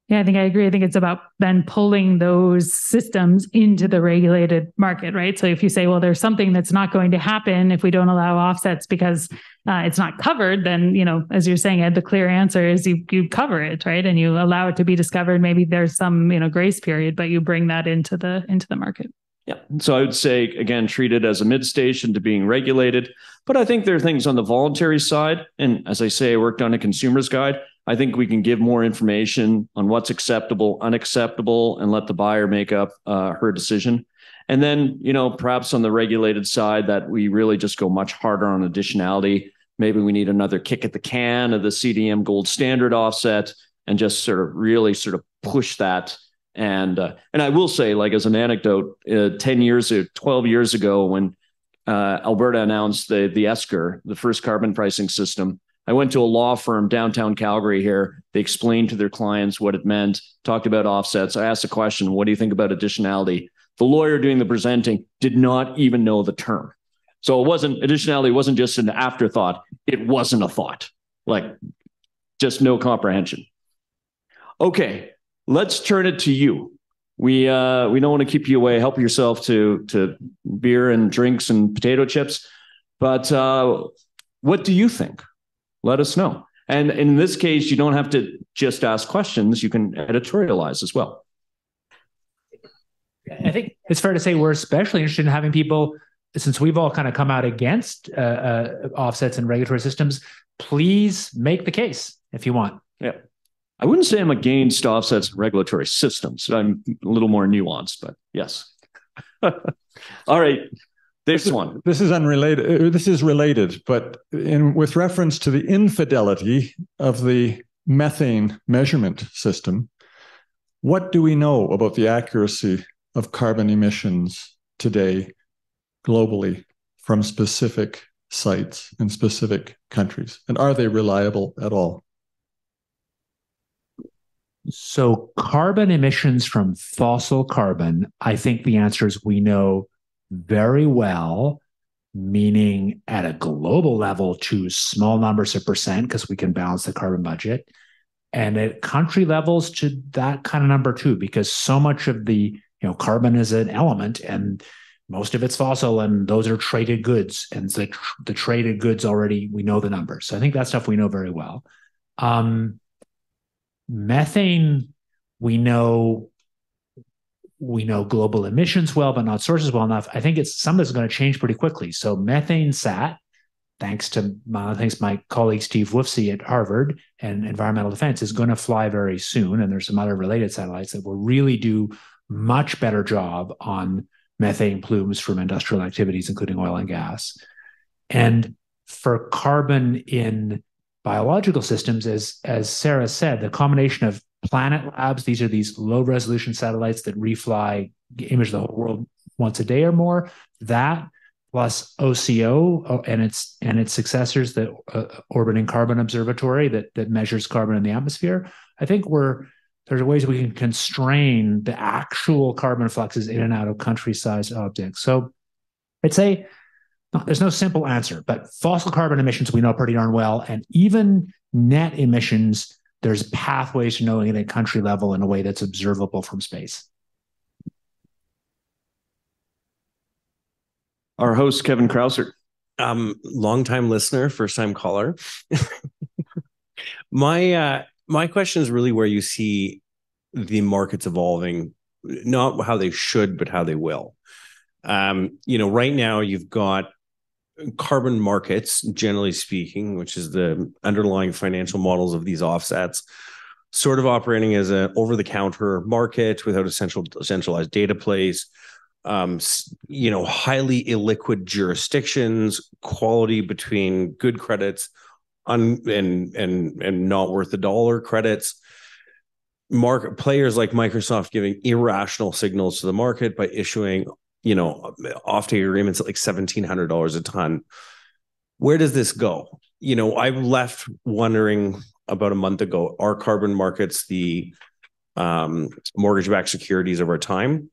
Yeah, I think I agree. I think it's about then pulling those systems into the regulated market, right? So if you say, well, there's something that's not going to happen if we don't allow offsets because it's not covered, then, as you're saying, Ed, the clear answer is you cover it, right? And you allow it to be discovered. Maybe there's some, grace period, but you bring that into the market. Yeah. So I would say, again, treat it as a mid-station to being regulated. But I think there are things on the voluntary side. And as I say, I worked on a consumer's guide. I think we can give more information on what's acceptable, unacceptable, and let the buyer make up her decision. And then, perhaps on the regulated side, that we really just go much harder on additionality. Maybe we need another kick at the can of the CDM gold standard offset and just really push that. And I will say, like as an anecdote, 10 years or 12 years ago, when Alberta announced the ESCR, the first carbon pricing system, I went to a law firm downtown Calgary here. They explained to their clients what it meant, talked about offsets. I asked a question, what do you think about additionality? The lawyer doing the presenting did not even know the term. So additionality wasn't just an afterthought. It wasn't a thought, like just no comprehension. Okay, let's turn it to you. We don't want to keep you away. Help yourself to beer and drinks and potato chips. But what do you think? Let us know. And in this case, you don't have to just ask questions. You can editorialize as well. I think it's fair to say we're especially interested in having people, since we've all kind of come out against offsets and regulatory systems, please make the case if you want. Yeah. I wouldn't say I'm against offsets and regulatory systems. I'm a little more nuanced, but yes. All right. This one. This is unrelated. This is related, but with reference to the infidelity of the methane measurement system, what do we know about the accuracy of carbon emissions today globally from specific sites in specific countries? And are they reliable at all? So carbon emissions from fossil carbon, I think the answer is we know very well, meaning at a global level to small numbers of percent, because we can balance the carbon budget. And at country levels to that kind of number too, because so much of the, carbon is an element and most of it's fossil and those are traded goods. And the traded goods already, we know the numbers. So I think that stuff we know very well. Methane, we know global emissions well, but not sources well enough. I think some of it's going to change pretty quickly. So methane sat, thanks to my colleague Steve Woofsey at Harvard and Environmental Defense, is going to fly very soon. And there's some other related satellites that will really do much better job on methane plumes from industrial activities, including oil and gas. And for carbon in biological systems, as Sara said, the combination of Planet Labs, these are these low-resolution satellites that refly, image the whole world once a day or more, that plus OCO and its successors, the Orbiting Carbon Observatory that measures carbon in the atmosphere. I think there's ways we can constrain the actual carbon fluxes in and out of country-sized objects. So I'd say there's no simple answer, but fossil carbon emissions we know pretty darn well, and even net emissions, there's pathways to knowing it at country level in a way that's observable from space. Our host, Kevin Krauser. Longtime listener, first-time caller. My question is really where you see the markets evolving, not how they should, but how they will. Right now you've got carbon markets, generally speaking, which is the underlying financial models of these offsets, sort of operating as an over-the-counter market without a centralized data place. Highly illiquid jurisdictions, quality between good credits and not worth a dollar credits. Market players like Microsoft giving irrational signals to the market by issuing, offtake agreements at like $1,700 a ton. Where does this go? I left wondering about a month ago, are carbon markets the mortgage-backed securities of our time?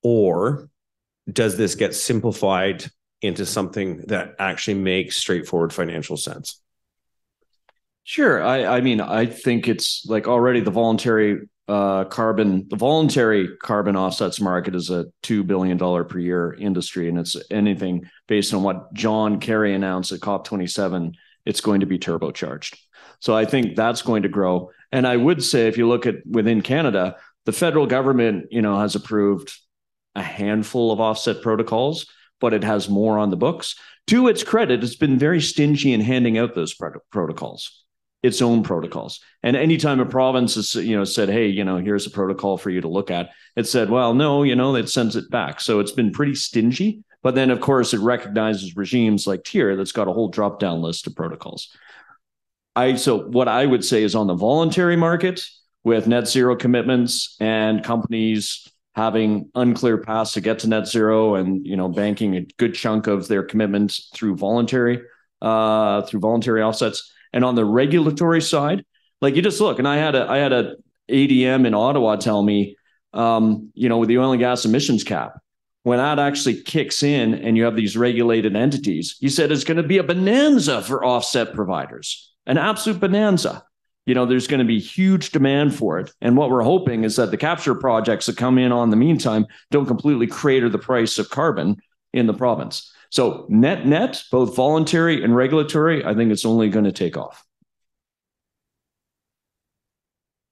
Or does this get simplified into something that actually makes straightforward financial sense? Sure. I think it's like already the voluntary carbon offsets market is a $2 billion per year industry. And it's anything based on what John Kerry announced at COP27, it's going to be turbocharged. So I think that's going to grow. And I would say, if you look at within Canada, the federal government, has approved a handful of offset protocols, but it has more on the books. To its credit, it's been very stingy in handing out those protocols, its own protocols. And anytime a province has, said, hey, here's a protocol for you to look at, it said, well, no, it sends it back. So it's been pretty stingy. But then, of course, it recognizes regimes like TIER that's got a whole drop-down list of protocols. So what I would say is on the voluntary market with net zero commitments and companies having unclear paths to get to net zero and, banking a good chunk of their commitments through voluntary offsets. And on the regulatory side, like you just look, and I had a ADM in Ottawa tell me, with the oil and gas emissions cap, when that actually kicks in and you have these regulated entities, he said it's going to be a bonanza for offset providers, an absolute bonanza. There's going to be huge demand for it. And what we're hoping is that the capture projects that come in on the meantime don't completely crater the price of carbon in the province. So net, both voluntary and regulatory, I think it's only going to take off.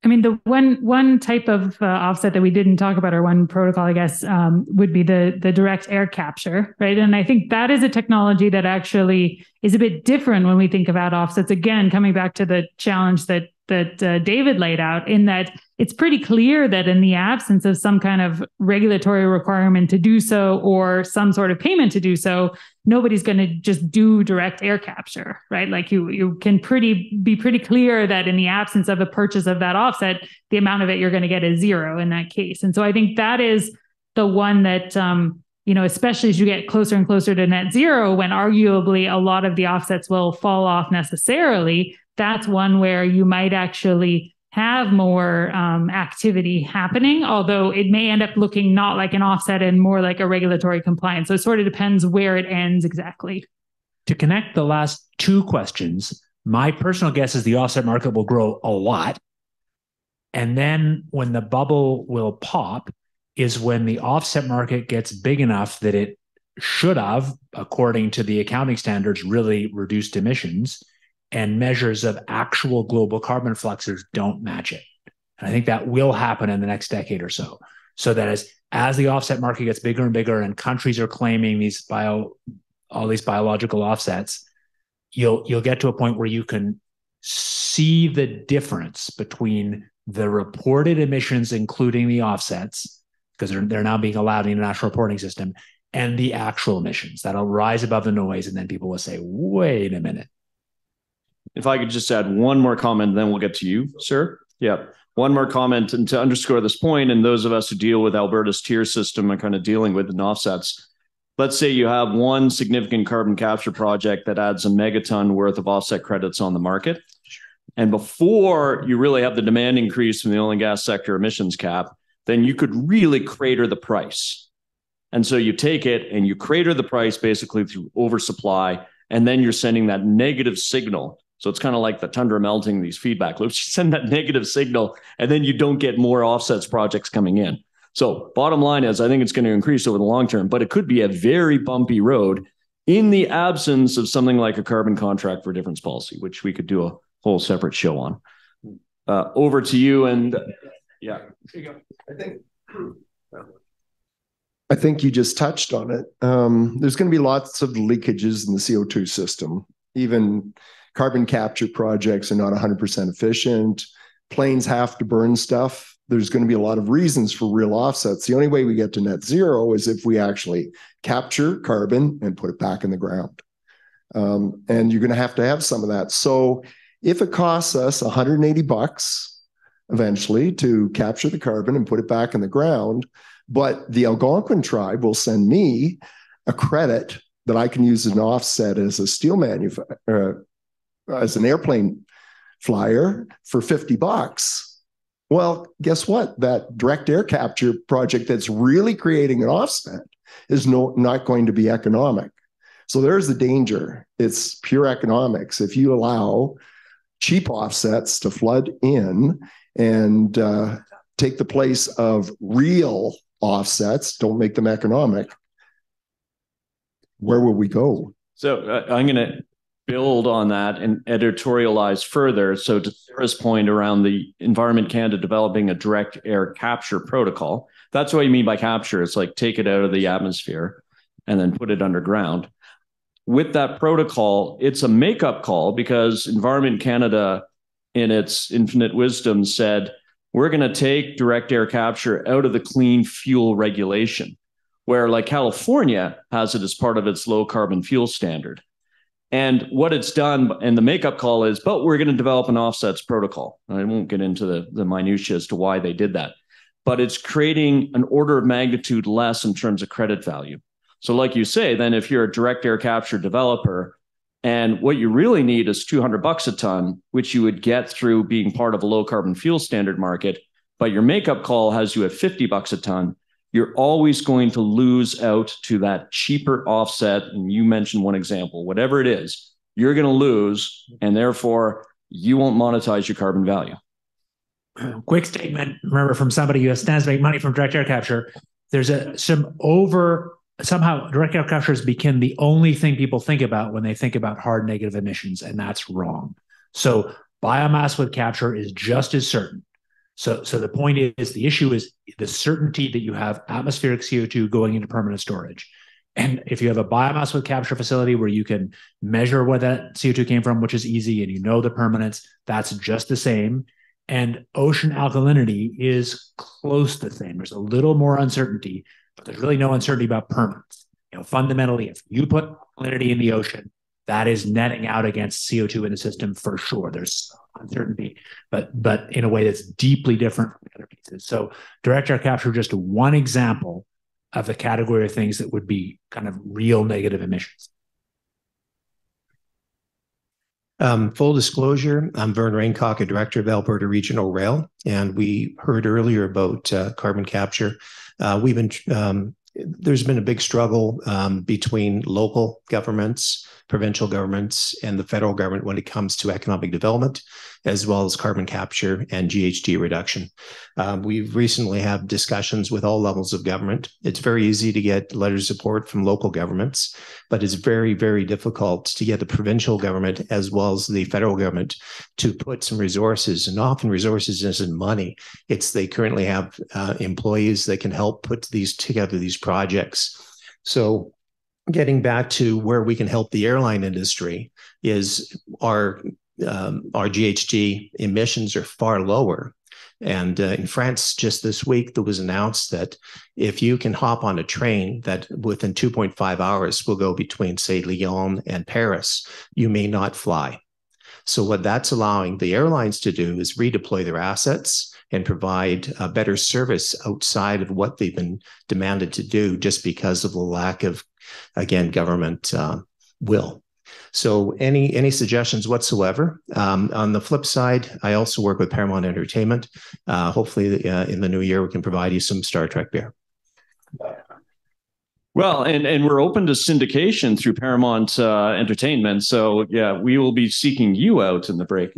I mean, the one type of offset that we didn't talk about, or one protocol, I guess, would be the direct air capture, right? And I think that is a technology that actually is a bit different when we think about offsets. Again, coming back to the challenge that David laid out, in that it's pretty clear that in the absence of some kind of regulatory requirement to do so, or some sort of payment to do so, nobody's going to just do direct air capture, right? Like you can be pretty clear that in the absence of a purchase of that offset, the amount of it you're going to get is zero in that case. And so I think that is the one that, especially as you get closer and closer to net zero, when arguably a lot of the offsets will fall off necessarily, that's one where you might actually have more activity happening, although it may end up looking not like an offset and more like a regulatory compliance. So it sort of depends where it ends exactly. To connect the last two questions, my personal guess is the offset market will grow a lot. And then when the bubble will pop is when the offset market gets big enough that it should have, according to the accounting standards, really reduced emissions, and measures of actual global carbon fluxes don't match it. And I think that will happen in the next decade or so. So that as the offset market gets bigger and bigger, and countries are claiming all these biological offsets, you'll get to a point where you can see the difference between the reported emissions, including the offsets, because they're now being allowed in the international reporting system, and the actual emissions. That'll rise above the noise, and then people will say, wait a minute. If I could just add one more comment, then we'll get to you, sir. Yeah. One more comment, and to underscore this point, and those of us who deal with Alberta's tier system and kind of dealing with the offsets, let's say you have one significant carbon capture project that adds a megaton worth of offset credits on the market. And before you really have the demand increase from the oil and gas sector emissions cap, then you could really crater the price. And so you take it and you crater the price basically through oversupply, and then you're sending that negative signal. So it's kind of like the tundra melting, these feedback loops. You send that negative signal, and then you don't get more offsets projects coming in. So bottom line is, I think it's going to increase over the long term, but it could be a very bumpy road in the absence of something like a carbon contract for difference policy, which we could do a whole separate show on. Over to you. And yeah. I think you just touched on it. There's going to be lots of leakages in the CO2 system. Even carbon capture projects are not 100% efficient. Planes have to burn stuff. There's going to be a lot of reasons for real offsets. The only way we get to net zero is if we actually capture carbon and put it back in the ground. And you're going to have some of that. So if it costs us $180 eventually to capture the carbon and put it back in the ground, but the Algonquin tribe will send me a credit that I can use as an offset as a steel manufacturer, as an airplane flyer for $50. Well, guess what? That direct air capture project that's really creating an offset is not going to be economic. So there's the danger. It's pure economics. If you allow cheap offsets to flood in and take the place of real offsets, don't make them economic, where will we go? So I'm going to build on that and editorialize further. So to Sara's point around the Environment Canada developing a direct air capture protocol, that's what you mean by capture. It's like take it out of the atmosphere and then put it underground. With that protocol, it's a makeup call because Environment Canada, in its infinite wisdom, said, we're going to take direct air capture out of the clean fuel regulation, where like California has it as part of its low carbon fuel standard. And what it's done, and the makeup call is, but we're going to develop an offsets protocol. I won't get into the minutiae as to why they did that, but it's creating an order of magnitude less in terms of credit value. So like you say, then if you're a direct air capture developer and what you really need is $200 a ton, which you would get through being part of a low carbon fuel standard market, but your makeup call has you at $50 a ton, you're always going to lose out to that cheaper offset. And you mentioned one example, whatever it is, you're going to lose, and therefore you won't monetize your carbon value. Quick statement, remember, from somebody who stands to make money from direct air capture. There's somehow direct air capture has become the only thing people think about when they think about hard negative emissions, and that's wrong. So biomass with capture is just as certain. So the point is, the issue is the certainty that you have atmospheric CO2 going into permanent storage. And if you have a biomass with capture facility where you can measure where that CO2 came from, which is easy, and you know the permanence, that's just the same. And ocean alkalinity is close to the same. There's a little more uncertainty, but there's really no uncertainty about permanence. Fundamentally, if you put alkalinity in the ocean, that is netting out against CO2 in the system for sure. There's uncertainty, but in a way that's deeply different from the other pieces. So direct air capture, just one example of the category of things that would be kind of real negative emissions. Full disclosure, I'm Vern Raincock, a director of Alberta Regional Rail, and we heard earlier about carbon capture. There's been a big struggle between local governments, provincial governments, and the federal government when it comes to economic development, as well as carbon capture and GHG reduction. We've recently had discussions with all levels of government. It's very easy to get letters of support from local governments, but it's very, very difficult to get the provincial government as well as the federal government to put some resources, and often resources isn't money. It's they currently have employees that can help put together these projects. So getting back to where we can help the airline industry is our GHG emissions are far lower. And in France, just this week, there was announced that if you can hop on a train that within 2.5 hours will go between, say, Lyon and Paris, you may not fly. So what that's allowing the airlines to do is redeploy their assets and provide a better service outside of what they've been demanded to do just because of the lack of, again, government will. So any suggestions whatsoever? On the flip side, I also work with Paramount Entertainment. Hopefully in the new year, we can provide you some Star Trek beer. Well, and we're open to syndication through Paramount Entertainment. So yeah, we will be seeking you out in the break.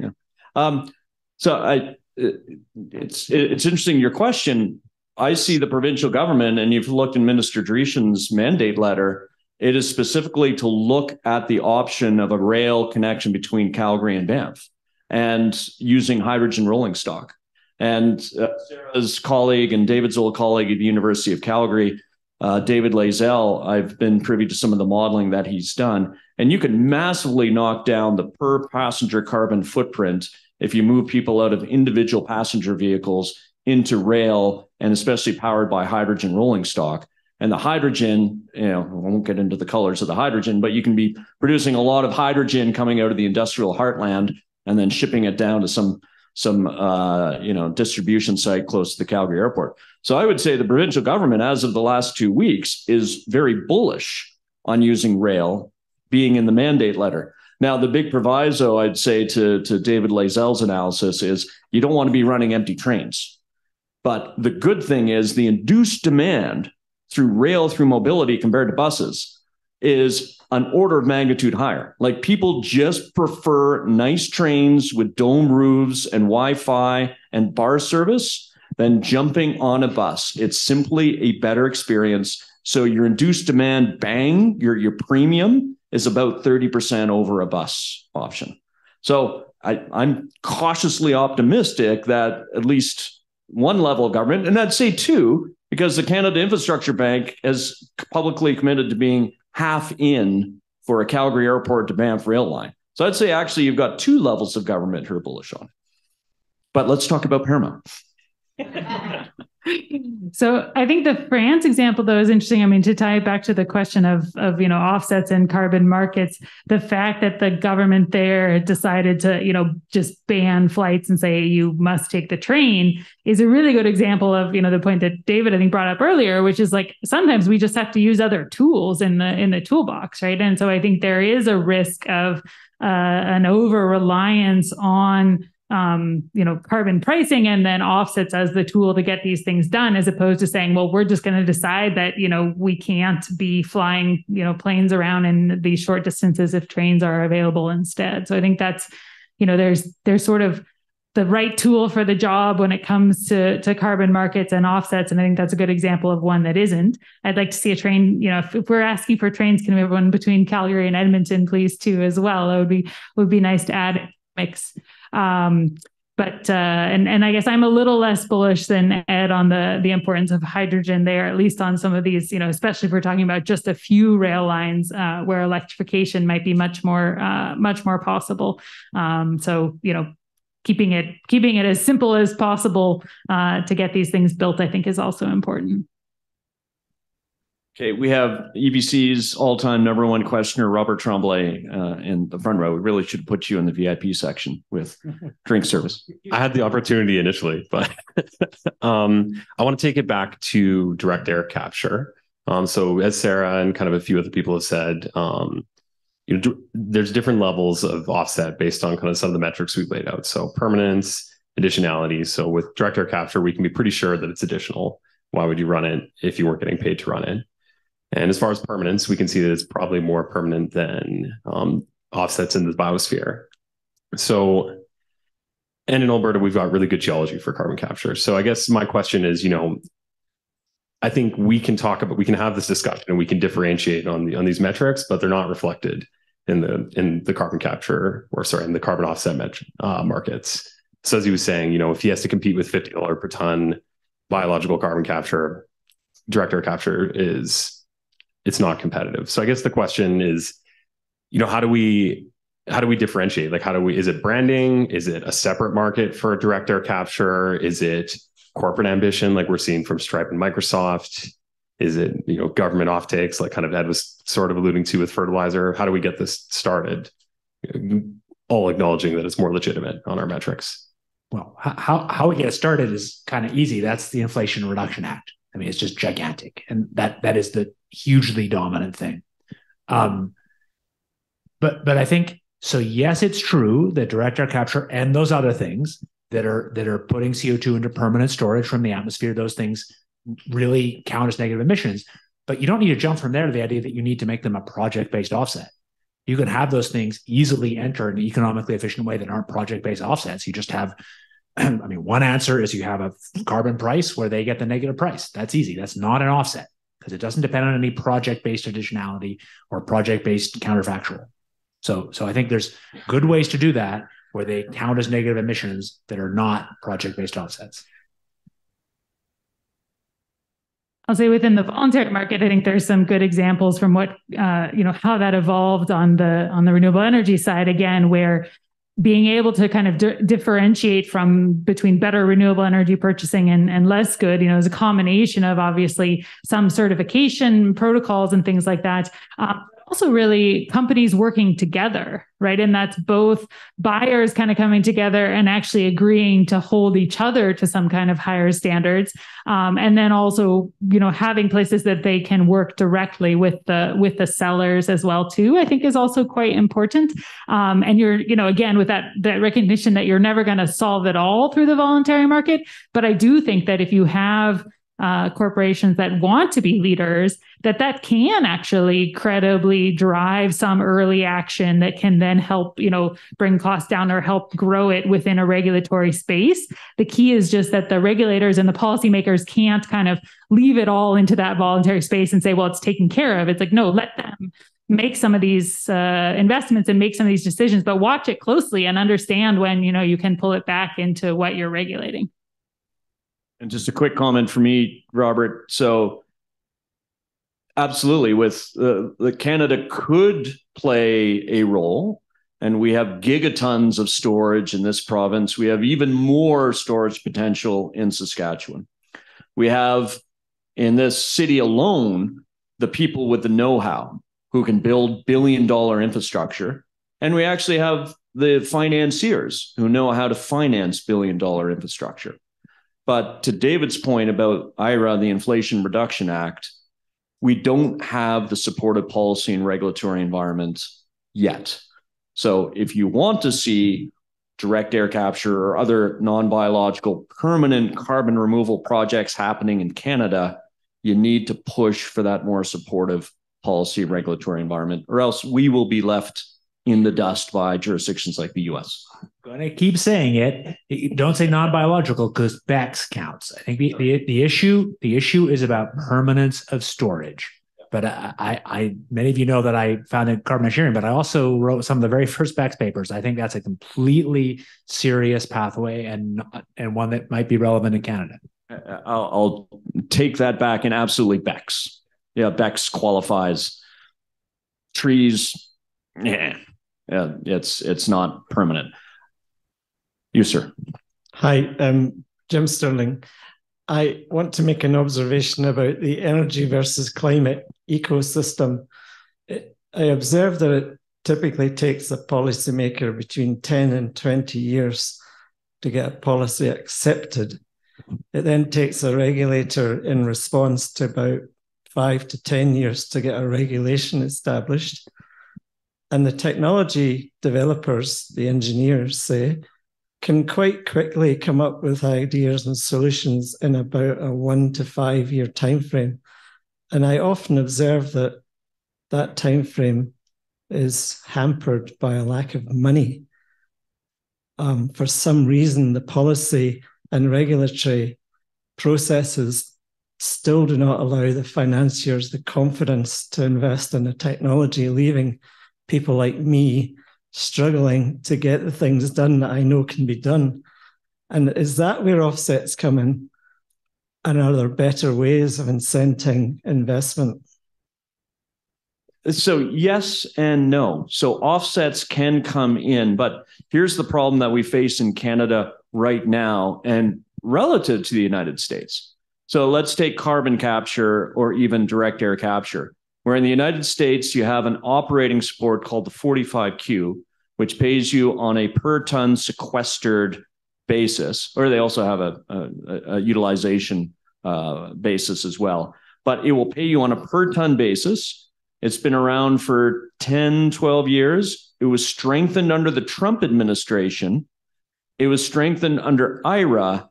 It's interesting, your question. I see the provincial government, and you've looked in Minister Dreeshen's mandate letter, it is specifically to look at the option of a rail connection between Calgary and Banff and using hydrogen rolling stock. And Sara's colleague and David's old colleague at the University of Calgary, David Lazell, I've been privy to some of the modeling that he's done. And you can massively knock down the per passenger carbon footprint if you move people out of individual passenger vehicles into rail, and especially powered by hydrogen rolling stock. And the hydrogen, I won't get into the colors of the hydrogen, but you can be producing a lot of hydrogen coming out of the industrial heartland and then shipping it down to some distribution site close to the Calgary airport. So I would say the provincial government, as of the last 2 weeks, is very bullish on using rail, being in the mandate letter. Now, the big proviso, I'd say, to David Lazell's analysis is you don't want to be running empty trains. But the good thing is the induced demand through rail, through mobility compared to buses is an order of magnitude higher. Like, people just prefer nice trains with dome roofs and Wi-Fi and bar service than jumping on a bus. It's simply a better experience. So your induced demand, bang, your premium is about 30% over a bus option. So I'm cautiously optimistic that at least one level of government, and I'd say two, because the Canada Infrastructure Bank has publicly committed to being half in for a Calgary Airport to Banff rail line. So I'd say actually you've got two levels of government who are bullish on it. But let's talk about Paramount. So I think the France example, though, is interesting. I mean, to tie it back to the question of offsets and carbon markets, the fact that the government there had decided to, just ban flights and say you must take the train is a really good example of, the point that David, I think, brought up earlier, which is like sometimes we just have to use other tools in the toolbox, right? And so I think there is a risk of an over-reliance on carbon pricing and then offsets as the tool to get these things done, as opposed to saying, well, we're just going to decide that, we can't be flying, planes around in these short distances if trains are available instead. So I think that's, there's sort of the right tool for the job when it comes to carbon markets and offsets. And I think that's a good example of one that isn't. I'd like to see a train, if we're asking for trains, can we have one between Calgary and Edmonton, please, too, as well? It would be nice to add mix. But and I guess I'm a little less bullish than Ed on the importance of hydrogen there, at least on some of these, especially if we're talking about just a few rail lines where electrification might be much more possible. So keeping it as simple as possible to get these things built, I think, is also important. Okay, we have EBC's all-time number one questioner, Robert Tremblay, in the front row. We really should put you in the VIP section with drink service. I had the opportunity initially, but I want to take it back to direct air capture. So as Sara and kind of a few other people have said, there's different levels of offset based on kind of some of the metrics we've laid out. So permanence, additionality. So with direct air capture, we can be pretty sure that it's additional. Why would you run it if you weren't getting paid to run it? And as far as permanence, we can see that it's probably more permanent than offsets in the biosphere. So, and in Alberta, we've got really good geology for carbon capture. So I guess my question is, I think we can have this discussion and we can differentiate on these metrics, but they're not reflected in the carbon capture in the carbon offset markets. So as he was saying, if he has to compete with $50 per ton biological carbon capture, direct air capture it's not competitive. So I guess the question is, how do we differentiate? Like, is it branding? Is it a separate market for direct air capture? Is it corporate ambition, like we're seeing from Stripe and Microsoft? Is it, government offtakes, like kind of Ed was sort of alluding to with fertilizer? How do we get this started? All acknowledging that it's more legitimate on our metrics. Well, how we get started is kind of easy. That's the Inflation Reduction Act. I mean, it's just gigantic. And that is the hugely dominant thing. But I think, so yes, it's true that direct air capture and those other things that are putting CO2 into permanent storage from the atmosphere, those things really count as negative emissions. But you don't need to jump from there to the idea that you need to make them a project-based offset. You can have those things easily enter in an economically efficient way that aren't project-based offsets. You just have, one answer is you have a carbon price where they get the negative price. That's easy. That's not an offset because it doesn't depend on any project-based additionality or project-based counterfactual. So I think there's good ways to do that where they count as negative emissions that are not project-based offsets. I'll say within the voluntary market, I think there's some good examples from what, how that evolved on the renewable energy side, again, where being able to kind of differentiate between better renewable energy purchasing and less good, is a combination of obviously some certification protocols and things like that. Also really companies working together, right? And that's both buyers kind of coming together and actually agreeing to hold each other to some kind of higher standards. And then also, having places that they can work directly with the sellers as well too, I think is also quite important. And you're, again, with that recognition that you're never going to solve it all through the voluntary market. But I do think that if you have corporations that want to be leaders, that can actually credibly drive some early action that can then help, bring costs down or help grow it within a regulatory space. The key is just that the regulators and the policymakers can't kind of leave it all into that voluntary space and say, well, it's taken care of. It's like, no, let them make some of these investments and make some of these decisions, but watch it closely and understand when, you can pull it back into what you're regulating. And just a quick comment for me, Robert. So absolutely, with the Canada could play a role, and we have gigatons of storage in this province. We have even more storage potential in Saskatchewan. We have in this city alone, the people with the know-how who can build billion-dollar infrastructure. And we actually have the financiers who know how to finance billion-dollar infrastructure. But to David's point about IRA, the Inflation Reduction Act, we don't have the supportive policy and regulatory environment yet. So if you want to see direct air capture or other non-biological permanent carbon removal projects happening in Canada, you need to push for that more supportive policy and regulatory environment, or else we will be left in the dust by jurisdictions like the US. I'm going to keep saying it. Don't say non-biological because BECCS counts. I think the issue is about permanence of storage. many of you know that I founded Carbon Engineering, but I also wrote some of the very first BECS papers. I think that's a completely serious pathway and one that might be relevant in Canada. I'll take that back, and absolutely BECS. Yeah, BECS qualifies. Trees, it's not permanent. You, sir. Hi, Jim Sterling. I want to make an observation about the energy versus climate ecosystem. I observe that it typically takes a policymaker between 10 and 20 years to get a policy accepted. It then takes a regulator in response to about 5 to 10 years to get a regulation established. And the technology developers, the engineers say, can quite quickly come up with ideas and solutions in about a 1 to 5 year timeframe. And I often observe that that timeframe is hampered by a lack of money. For some reason, the policy and regulatory processes still do not allow the financiers the confidence to invest in the technology, leaving people like me struggling to get the things done that I know can be done. And is that where offsets come in? And are there better ways of incenting investment? So yes and no. So offsets can come in, but here's the problem that we face in Canada right now and relative to the United States. So let's take carbon capture or even direct air capture, where in the United States, you have an operating support called the 45Q, which pays you on a per ton sequestered basis, or they also have a utilization basis as well. But it will pay you on a per ton basis. It's been around for 10, 12 years. It was strengthened under the Trump administration. It was strengthened under IRA,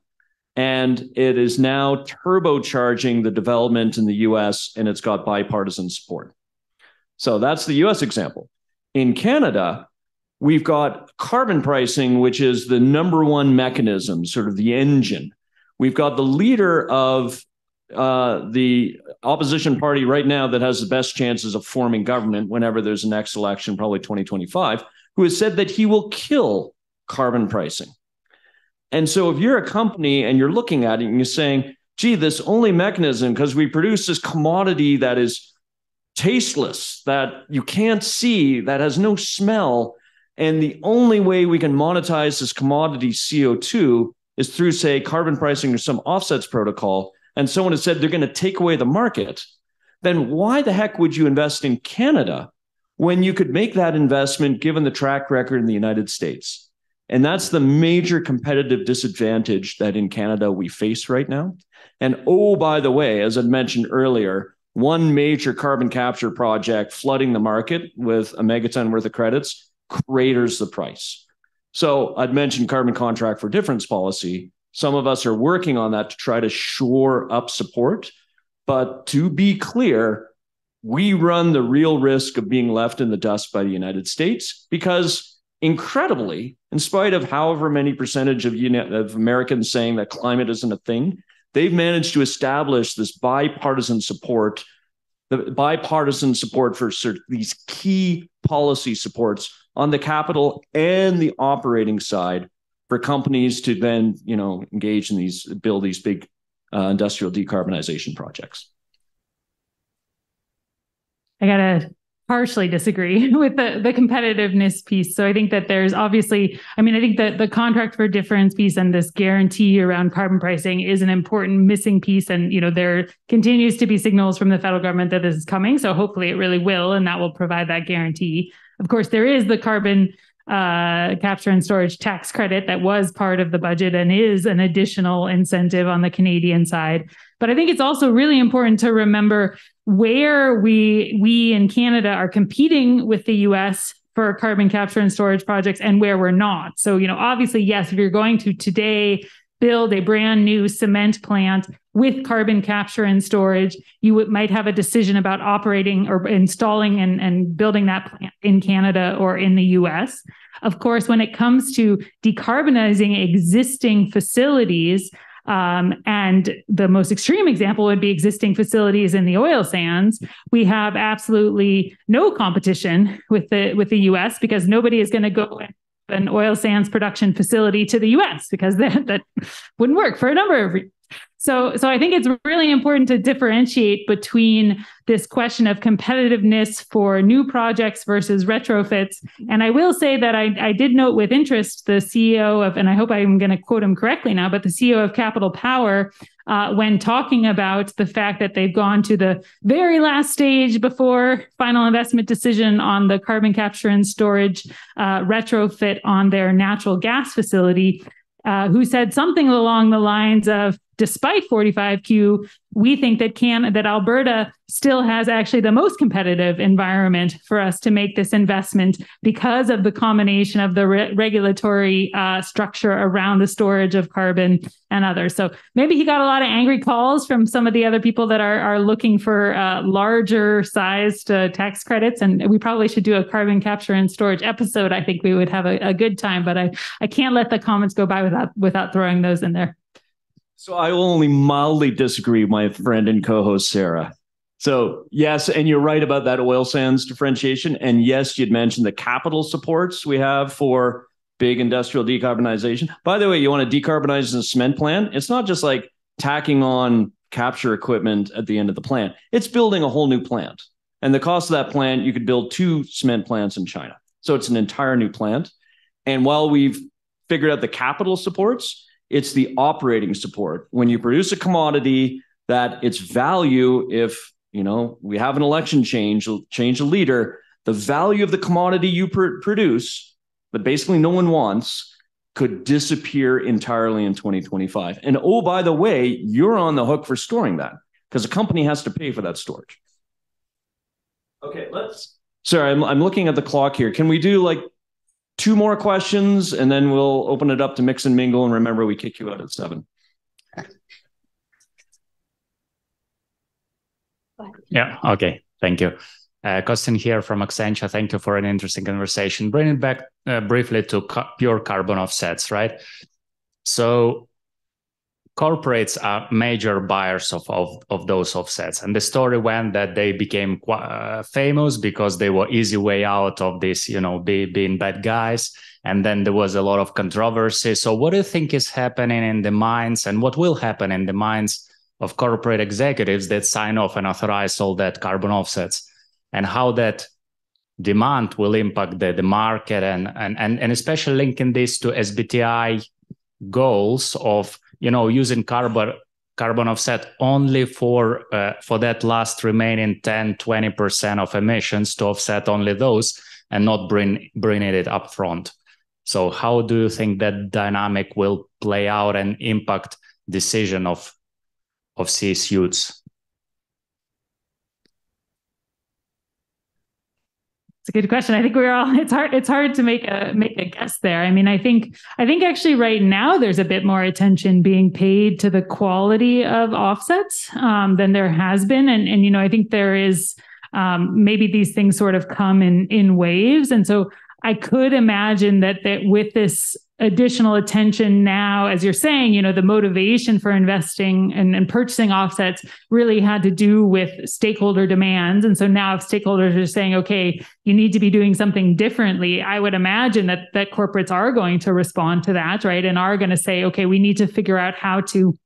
and it is now turbocharging the development in the US, and it's got bipartisan support. So that's the US example. In Canada, we've got carbon pricing, which is the number one mechanism, sort of the engine. We've got the leader of the opposition party right now that has the best chances of forming government whenever there's a next election, probably 2025, who has said that he will kill carbon pricing. And so if you're a company and you're looking at it and you're saying, gee, this only mechanism, because we produce this commodity that is tasteless, that you can't see, that has no smell, and the only way we can monetize this commodity CO2 is through, say, carbon pricing or some offsets protocol, and someone has said they're going to take away the market, then why the heck would you invest in Canada when you could make that investment given the track record in the United States? And that's the major competitive disadvantage that in Canada we face right now. And oh, by the way, as I mentioned earlier, one major carbon capture project flooding the market with a megaton worth of credits craters the price. So I'd mentioned carbon contract for difference policy. Some of us are working on that to try to shore up support. But to be clear, we run the real risk of being left in the dust by the United States because, incredibly, in spite of however many percentage of Americans saying that climate isn't a thing, they've managed to establish this bipartisan support, the bipartisan support for these key policy supports on the capital and the operating side for companies to then, engage in these, build these big industrial decarbonization projects. I gotta partially disagree with the competitiveness piece. So I think that there's obviously, I think that the contract for difference piece and this guarantee around carbon pricing is an important missing piece. And, there continues to be signals from the federal government that this is coming. So hopefully it really will, and that will provide that guarantee. Of course, there is the carbon capture and storage tax credit that was part of the budget and is an additional incentive on the Canadian side. But I think it's also really important to remember where we in Canada are competing with the US for carbon capture and storage projects and where we're not. So, obviously, yes, if you're going to today build a brand new cement plant with carbon capture and storage, you might have a decision about operating or installing and building that plant in Canada or in the US. Of course, when it comes to decarbonizing existing facilities, And the most extreme example would be existing facilities in the oil sands. We have absolutely no competition with the U.S. because nobody is going to go an oil sands production facility to the U.S. because that wouldn't work for a number of reasons. So I think it's really important to differentiate between this question of competitiveness for new projects versus retrofits. And I will say that I did note with interest the CEO of, and I hope I'm going to quote him correctly now, but the CEO of Capital Power, when talking about the fact that they've gone to the very last stage before final investment decision on the carbon capture and storage retrofit on their natural gas facility, who said something along the lines of, despite 45Q, we think that Alberta still has actually the most competitive environment for us to make this investment because of the combination of the regulatory structure around the storage of carbon and others. So maybe he got a lot of angry calls from some of the other people that are looking for larger sized tax credits. And we probably should do a carbon capture and storage episode. I think we would have a good time, but I can't let the comments go by without throwing those in there. So I will only mildly disagree with my friend and co-host, Sara. So yes, and you're right about that oil sands differentiation. And yes, you'd mentioned the capital supports we have for big industrial decarbonization. By the way, you want to decarbonize a cement plant? It's not just like tacking on capture equipment at the end of the plant. It's building a whole new plant. And the cost of that plant, you could build 2 cement plants in China. So it's an entire new plant. And while we've figured out the capital supports, it's the operating support. When you produce a commodity, that its value, if we have an election change the leader, the value of the commodity you produce that basically no one wants could disappear entirely in 2025. And oh, by the way, you're on the hook for storing that because a company has to pay for that storage. Okay, sorry, I'm looking at the clock here. Can we do like 2 more questions, and then we'll open it up to mix and mingle. And remember, we kick you out at 7. Yeah, okay. Thank you. Costin here from Accenture. Thank you for an interesting conversation. Bring it back briefly to pure carbon offsets, right? So corporates are major buyers of those offsets. And the story went that they became famous because they were easy way out of this, being bad guys. And then there was a lot of controversy. So what do you think is happening in the minds, and what will happen in the minds of corporate executives that sign off and authorize all that carbon offsets, and how that demand will impact the market, and especially linking this to SBTI goals of using carbon offset only for that last remaining 10-20% of emissions to offset only those, and not bringing it up front. So how do you think that dynamic will play out and impact decision of C-suites? It's a good question. I think it's hard to make a guess there. I mean, I think actually right now there's a bit more attention being paid to the quality of offsets than there has been. And I think there is maybe these things sort of come in waves. And so I could imagine that with this additional attention now, as you're saying, the motivation for investing and purchasing offsets really had to do with stakeholder demands. And so now if stakeholders are saying, okay, you need to be doing something differently, I would imagine that corporates are going to respond to that, right? And are going to say, okay, we need to figure out how to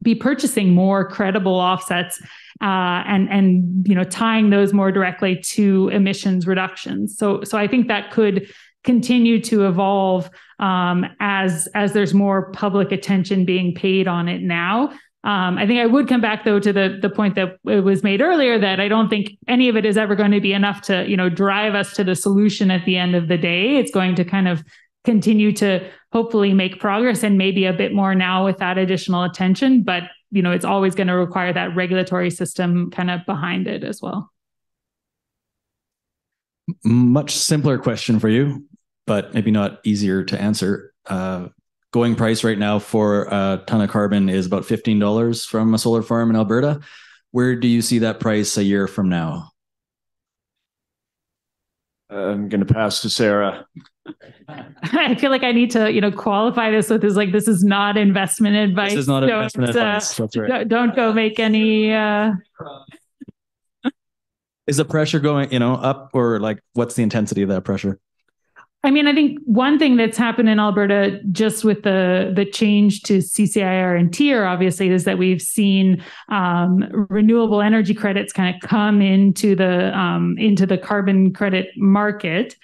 be purchasing more credible offsets and tying those more directly to emissions reductions. So I think that could continue to evolve as there's more public attention being paid on it now. I think I would come back though to the point that it was made earlier, that I don't think any of it is ever going to be enough to drive us to the solution at the end of the day. It's going to kind of continue to hopefully make progress, and maybe a bit more now with that additional attention, but it's always going to require that regulatory system kind of behind it as well. Much simpler question for you, but maybe not easier to answer. Going price right now for a ton of carbon is about $15 from a solar farm in Alberta. Where do you see that price a year from now? I'm going to pass to Sara. I feel like I need to, qualify this with this is not investment advice. This is not investment advice. That's right. Don't go make any. Is the pressure going, up, or what's the intensity of that pressure? I mean, I think one thing that's happened in Alberta just with the change to CCIR and TIER, obviously, is that we've seen renewable energy credits kind of come into the carbon credit market.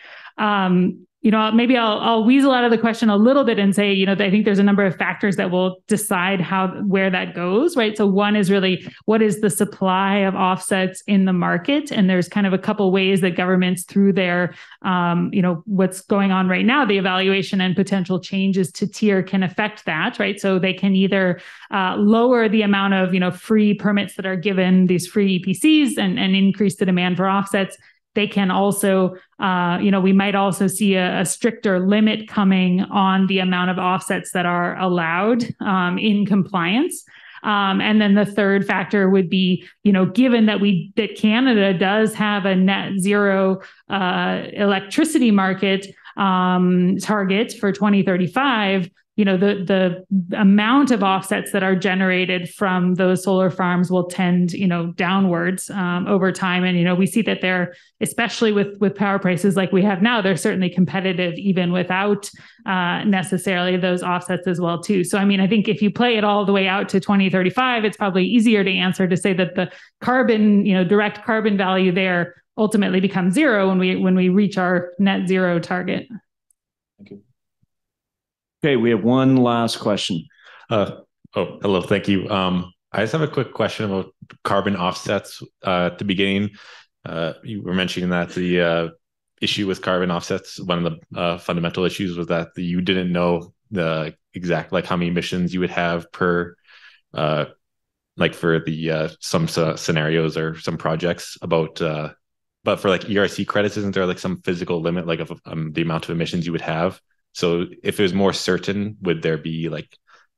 Maybe I'll weasel out of the question a little bit and say, I think there's a number of factors that will decide where that goes, right? So one is really what is the supply of offsets in the market? And there's kind of a couple ways that governments through their, what's going on right now, the evaluation and potential changes to TIER can affect that, right? So they can either lower the amount of, free permits that are given, these free EPCs, and increase the demand for offsets. They can also, we might also see a stricter limit coming on the amount of offsets that are allowed in compliance. And then the third factor would be, given that Canada does have a net zero electricity market target for 2035, the amount of offsets that are generated from those solar farms will tend, downwards over time. And, we see that they're, especially with power prices like we have now, they're certainly competitive even without necessarily those offsets as well, too. So, I mean, I think if you play it all the way out to 2035, it's probably easier to answer to say that the carbon, direct carbon value there ultimately becomes zero when we reach our net zero target. Thank you. Okay, we have one last question. Hello, thank you. I just have a quick question about carbon offsets. At the beginning, you were mentioning that the issue with carbon offsets, one of the fundamental issues was that you didn't know the exact, how many emissions you would have per, for the some scenarios or some projects about, but for ERC credits, isn't there some physical limit, of the amount of emissions you would have? So if it was more certain, would there be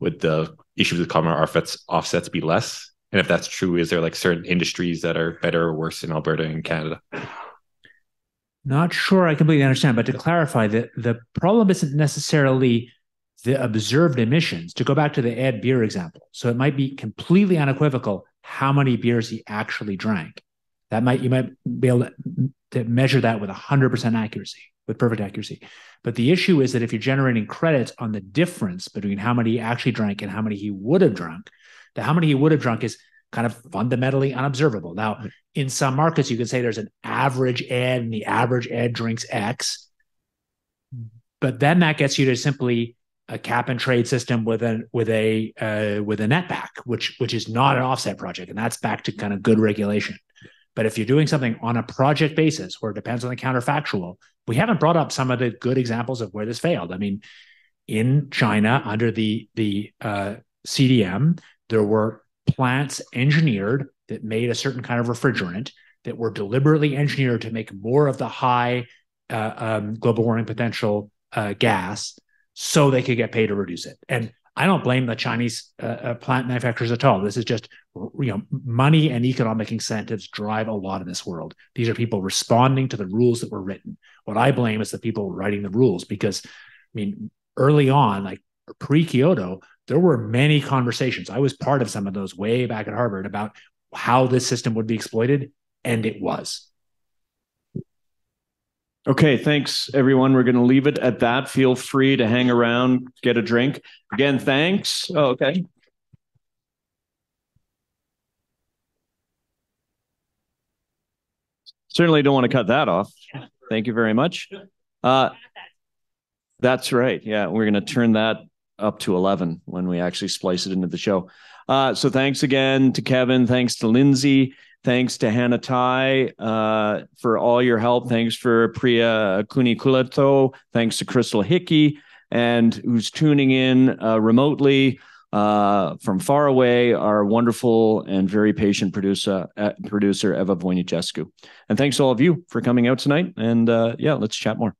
would the issues with carbon offsets be less? And if that's true, is there certain industries that are better or worse in Alberta and Canada? Not sure I completely understand, but to clarify, the problem isn't necessarily the observed emissions. To go back to the Ed beer example, so it might be completely unequivocal how many beers he actually drank. You might be able to measure that with 100% accuracy, with perfect accuracy. But the issue is that if you're generating credits on the difference between how many he actually drank and how many he would have drunk, the how many he would have drunk is kind of fundamentally unobservable. Now, in some markets, you can say there's an average Ed, and the average Ed drinks X. But then that gets you to simply a cap and trade system with a netback, which is not an offset project, and that's back to kind of good regulation. But if you're doing something on a project basis where it depends on the counterfactual, we haven't brought up some of the good examples of where this failed. I mean, in China, under the CDM, there were plants engineered that made a certain kind of refrigerant that were deliberately engineered to make more of the high global warming potential gas so they could get paid to reduce it. And I don't blame the Chinese plant manufacturers at all. This is just, money and economic incentives drive a lot in this world. These are people responding to the rules that were written. What I blame is the people writing the rules, because, early on, pre-Kyoto, there were many conversations. I was part of some of those way back at Harvard about how this system would be exploited, and it was. Okay, thanks, everyone. We're going to leave it at that. Feel free to hang around, get a drink. Again, thanks. Oh, okay. Certainly don't want to cut that off. Thank you very much. That's right. Yeah, we're going to turn that up to 11 when we actually splice it into the show. So thanks again to Kevin. Thanks to Lindsay. Thanks to Hannah Tai for all your help. Thanks for Priya Kunikulato. Thanks to Crystal Hickey, and who's tuning in remotely from far away, our wonderful and very patient producer Eva Voinichescu. And thanks to all of you for coming out tonight. And let's chat more.